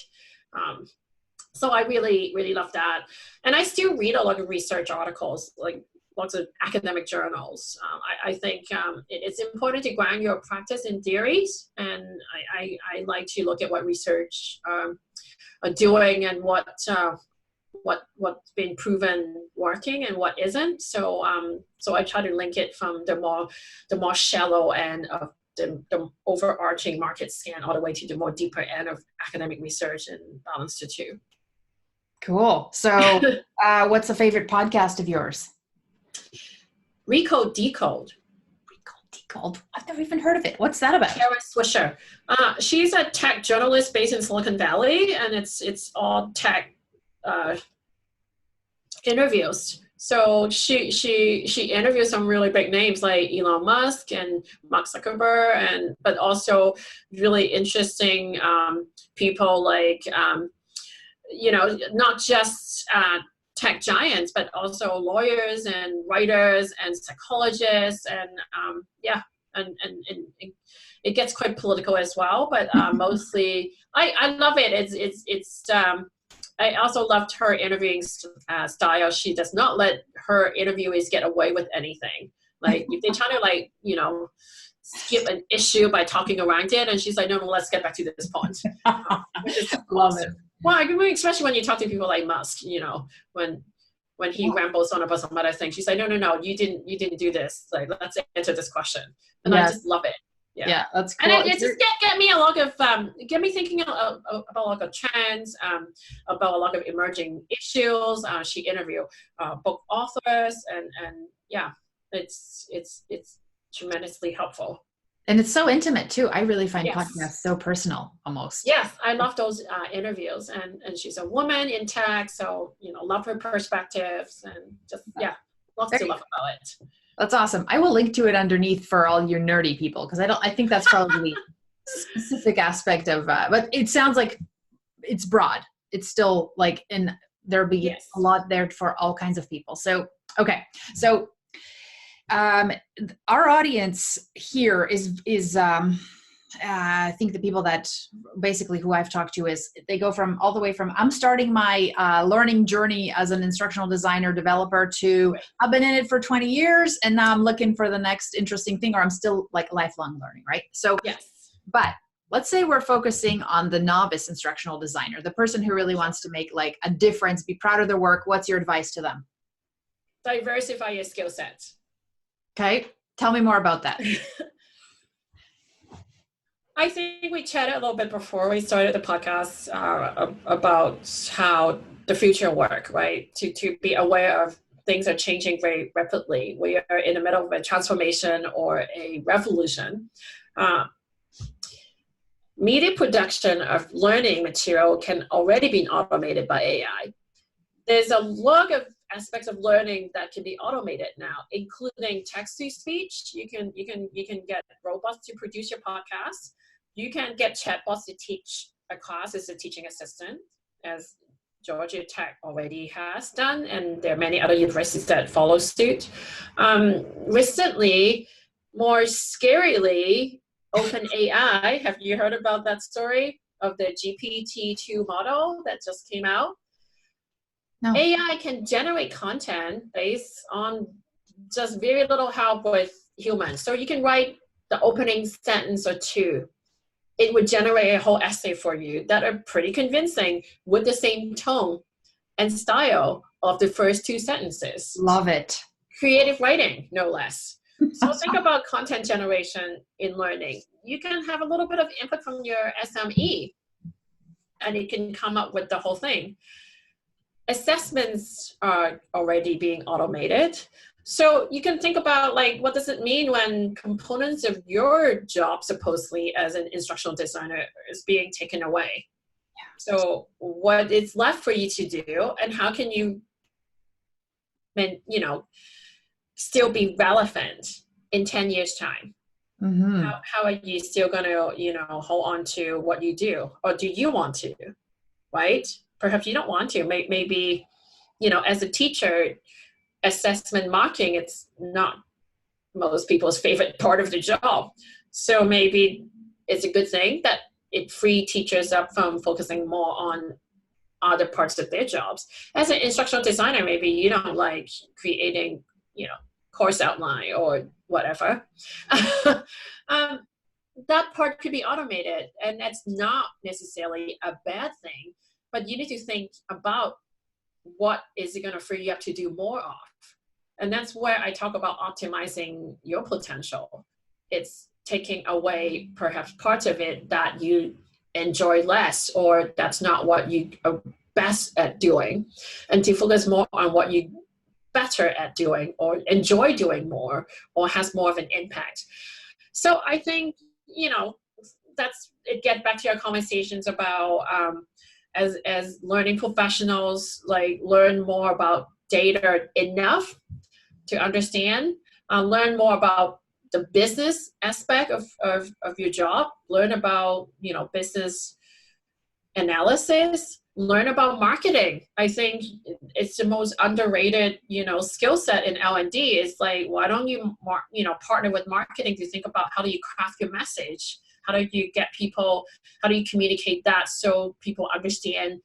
So I really, really love that. And I still read a lot of research articles, like lots of academic journals. I think it's important to ground your practice in theories. And I like to look at what research are doing and what's been proven working and what isn't. So I try to link it from the more shallow end of the overarching market scan all the way to the more deeper end of academic research and balance the two. Cool. So what's a favorite podcast of yours? Recode Decode. Recode Decode. I've never even heard of it. What's that about? Kara Swisher. She's a tech journalist based in Silicon Valley, and it's all tech interviews. So she interviews some really big names like Elon Musk and Mark Zuckerberg, but also really interesting people like not just tech giants, but also lawyers and writers and psychologists and it gets quite political as well. But mostly, I love it. It's I also loved her interviewing style. She does not let her interviewees get away with anything. Like if they try to skip an issue by talking around it, and she's like, no, let's get back to this point. Which is Love awesome. it. Well, especially when you talk to people like Musk, when he rambles on about some other thing, she's like, no, you didn't do this. Like, let's answer this question. And I just love it. Yeah, that's cool. And it just get me a lot of get me thinking about a lot of trends, about a lot of emerging issues. She interviewed book authors, and it's tremendously helpful. And it's so intimate too. I really find podcasts so personal almost. Yes, I love those interviews, and she's a woman in tech, so love her perspectives, and just lots to love about it. That's awesome. I will link to it underneath for all your nerdy people, because I think that's probably a specific aspect of but it sounds like it's broad. It's still like, and there'll be a lot there for all kinds of people. So okay. So our audience here is I think the people that basically who I've talked to is they go from all the way from I'm starting my learning journey as an instructional designer developer to I've been in it for 20 years and now I'm looking for the next interesting thing, or I'm still like lifelong learning, right? So but let's say we're focusing on the novice instructional designer, the person who really wants to make like a difference, be proud of their work. What's your advice to them? Diversify your skill sets. Okay, tell me more about that. I think we chatted a little bit before we started the podcast about how the future work, right? To be aware of things are changing very rapidly. We are in the middle of a transformation or a revolution. Media production of learning material can already be automated by AI. There's a lot of aspects of learning that can be automated now, including text-to-speech. You can get robots to produce your podcast. You can get chatbots to teach a class as a teaching assistant, as Georgia Tech already has done, and there are many other universities that follow suit. Recently, more scarily, OpenAI, have you heard about that story of the GPT-2 model that just came out? No. AI can generate content based on just very little help with humans. So you can write the opening sentence or two. It would generate a whole essay for you that are pretty convincing with the same tone and style of the first two sentences. Love it. Creative writing, no less. So think about content generation in learning. You can have a little bit of input from your SME, and it can come up with the whole thing. Assessments are already being automated. So you can think about like, what does it mean when components of your job, supposedly as an instructional designer, is being taken away? So what is left for you to do, and how can you, still be relevant in 10 years time? Mm-hmm. How are you still going to, hold on to what you do? Or do you want to, right? Perhaps you don't want to. Maybe, as a teacher, assessment marking, it's not most people's favorite part of the job. So maybe it's a good thing that it free teachers up from focusing more on other parts of their jobs. As an instructional designer, maybe you don't like creating, course outline or whatever. That part could be automated, and that's not necessarily a bad thing, but you need to think about what is it going to free you up to do more of. And that's where I talk about optimizing your potential. It's taking away perhaps parts of it that you enjoy less, or that's not what you are best at doing, and to focus more on what you better at doing or enjoy doing more or has more of an impact. So I think, that's it. Get back to your conversations about as learning professionals, like learn more about data enough to understand, learn more about the business aspect of your job, learn about, business analysis, learn about marketing. I think it's the most underrated, skill set in L&D. It's like, why don't you, partner with marketing to think about how do you craft your message? How do you get people, how do you communicate that so people understand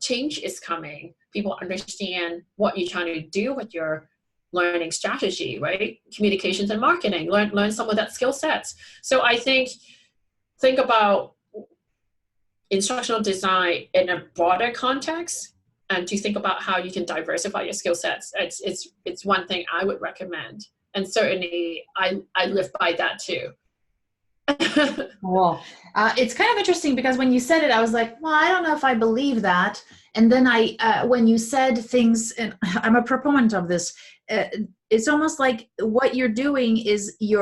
change is coming? People understand what you're trying to do with your learning strategy, right? Communications and marketing, learn some of that skill sets. So I think about instructional design in a broader context, and to think about how you can diversify your skill sets. It's one thing I would recommend. And certainly I live by that too. Cool. It's kind of interesting because when you said it, I was like, well, I don't know if I believe that. And then when you said things, and I'm a proponent of this, it's almost like what you're doing is you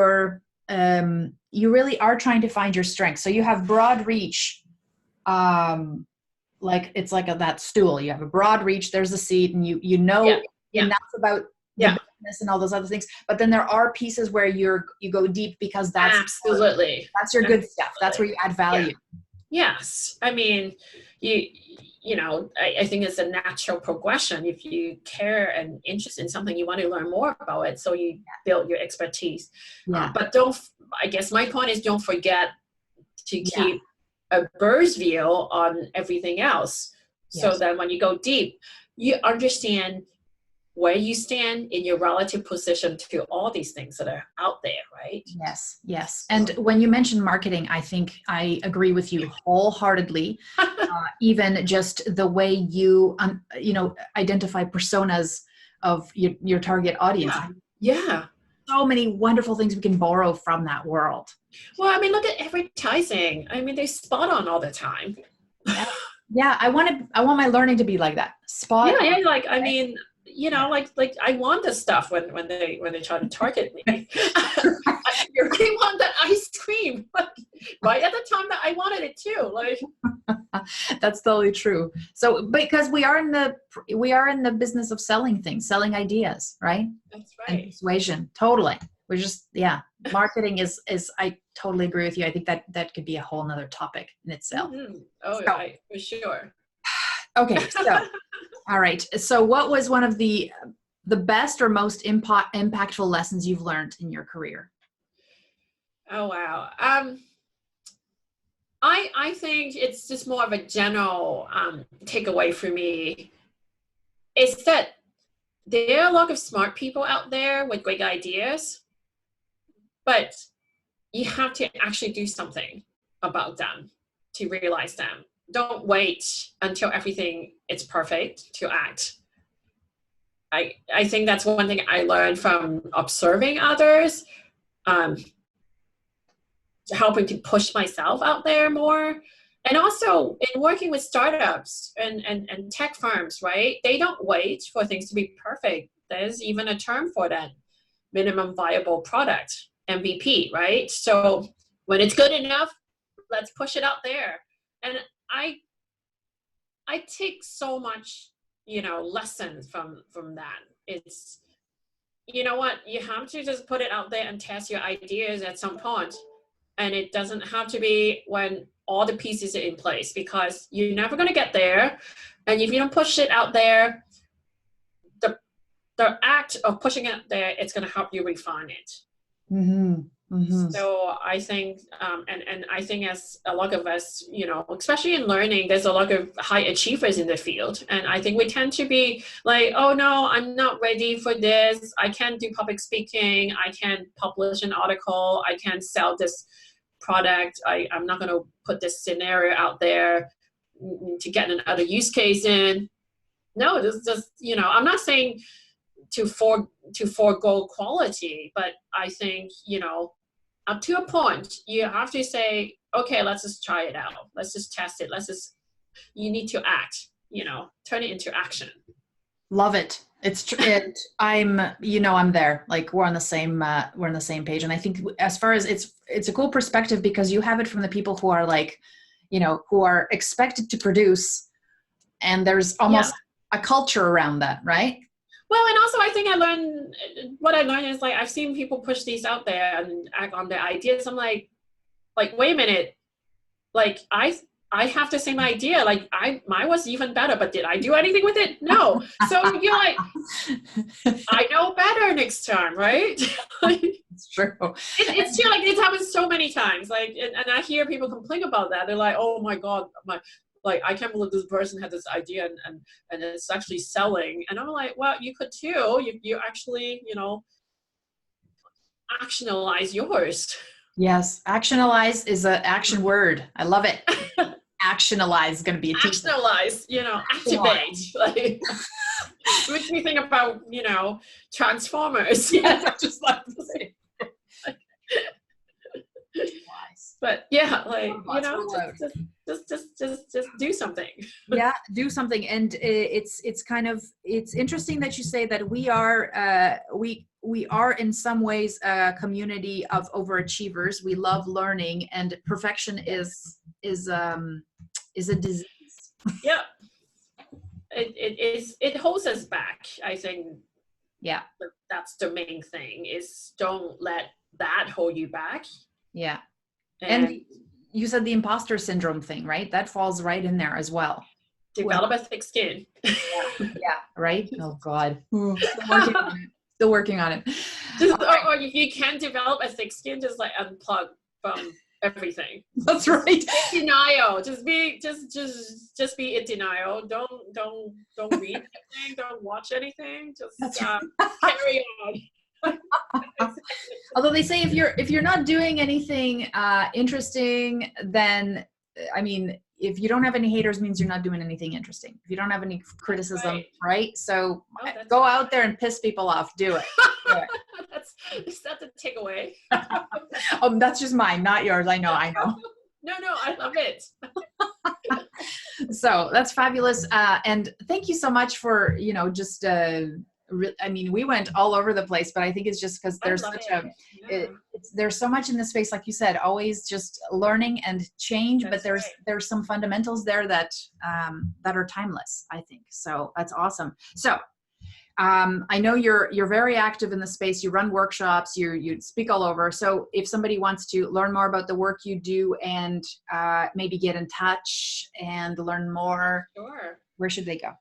really are trying to find your strength. So you have broad reach. Like it's like that stool. You have a broad reach. There's a seat, and you know enough about the business and all those other things. But then there are pieces where you go deep because that's absolutely that's your good stuff. That's where you add value. Yeah. Yes, I mean, I think it's a natural progression. If you care and interest in something, you want to learn more about it, so you build your expertise. But I guess my point is, don't forget to keep a bird's view on everything else. So that when you go deep, you understand where you stand in your relative position to all these things that are out there, right? Yes. And when you mentioned marketing, I think I agree with you wholeheartedly. Even just the way you, identify personas of your target audience. Yeah. So many wonderful things we can borrow from that world. Well, I mean, look at advertising. I mean, they're spot on all the time. Yeah. I want my learning to be like that. Spot on. Yeah. Like, I mean, like I want this stuff when they try to target me. I really want that ice cream, right at the time that I wanted it too. Like, that's totally true. So because we are in the business of selling things, selling ideas, right? That's right. And persuasion, totally. We're just marketing is I totally agree with you. I think that could be a whole nother topic in itself. Mm-hmm. Oh, right, for sure. Okay, so all right. So what was one of the best or most impactful lessons you've learned in your career? Oh, wow. I think it's just more of a general takeaway for me. It's that there are a lot of smart people out there with great ideas, but you have to actually do something about them to realize them. Don't wait until everything is perfect to act. I think that's one thing I learned from observing others, helping to push myself out there more. And also in working with startups and tech firms, right? They don't wait for things to be perfect. There's even a term for that, minimum viable product, MVP, right? So when it's good enough, let's push it out there. And I take so much, lessons from that. It's, you know what, you have to just put it out there and test your ideas at some point. And it doesn't have to be when all the pieces are in place, because you're never going to get there. And if you don't push it out there, the act of pushing it there, it's going to help you refine it. Mm-hmm. Mm-hmm. So I think, and I think as a lot of us, especially in learning, there's a lot of high achievers in the field. And I think we tend to be like, oh no, I'm not ready for this. I can't do public speaking. I can't publish an article. I can't sell this product. I'm not going to put this scenario out there to get another use case in. No, this is just, I'm not saying to forego quality, but I think, up to a point, you have to say, okay, let's just try it out. Let's just test it. You need to act, turn it into action. Love it. I'm there. Like we're on the same page. And I think as far as it's a cool perspective, because you have it from the people who are like, who are expected to produce, and there's almost a culture around that, right? Well, and also I think what I learned is like, I've seen people push these out there and act on their ideas. I'm like, wait a minute. Like I have the same idea. Like mine was even better, but did I do anything with it? No. So you're like, I know better next time, right? It's true. It's true. Like it's happened so many times. Like, and I hear people complain about that. They're like, oh my God, I can't believe this person had this idea and it's actually selling. And I'm like, well, you could too. You actually, actionalize yours. Yes. Actionalize is an action word. I love it. Actionalize is going to be a teacher. Actionalize, activate. Like, makes me think about, Transformers. Yes, I just like to say. But yeah, like, just do something. Yeah, do something. And it's interesting that you say that we are in some ways a community of overachievers. We love learning, and perfection is a disease. Yeah. It holds us back, I think. Yeah. That's the main thing, is don't let that hold you back. Yeah. And you said the imposter syndrome thing, right? That falls right in there as well. Develop a thick skin. Yeah, right? Oh God. Still working on it. Or if you can develop a thick skin, just like unplug from everything. That's right. In denial. Just be in denial. Don't read anything. Don't watch anything. Just carry on. Although they say if you're not doing anything interesting, then if you don't have any haters, means you're not doing anything interesting. If you don't have any criticism, right? So go out there and piss people off. Do it. Is that the takeaway? That's just mine, not yours. I know. No, I love it. So that's fabulous. And thank you so much for, we went all over the place, but I think it's just because there's there's so much in this space, like you said, always just learning and change. That's but there's some fundamentals there that are timeless, I think. So that's awesome. So I know you're very active in the space. You run workshops. You speak all over. So if somebody wants to learn more about the work you do and maybe get in touch and learn more, sure. Where should they go?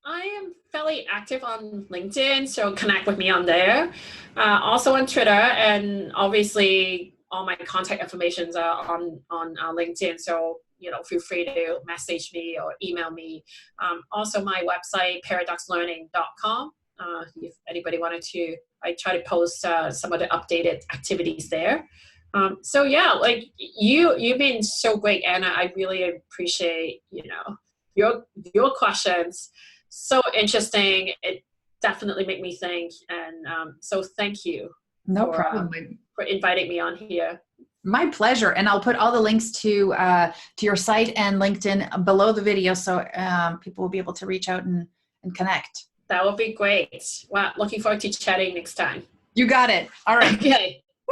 I am fairly active on LinkedIn, so connect with me on there. Also on Twitter, and obviously all my contact information are on LinkedIn. So feel free to message me or email me. Also my website, paradoxlearning.com. If anybody wanted to, I try to post some of the updated activities there. So yeah, like you've been so great, Anna. I really appreciate your questions. So interesting. It definitely made me think, and so thank you. No problem. For inviting me on here. My pleasure. And I'll put all the links to your site and LinkedIn below the video, so people will be able to reach out and connect. That would be great. Wow, looking forward to chatting next time. You got it. All right. Okay.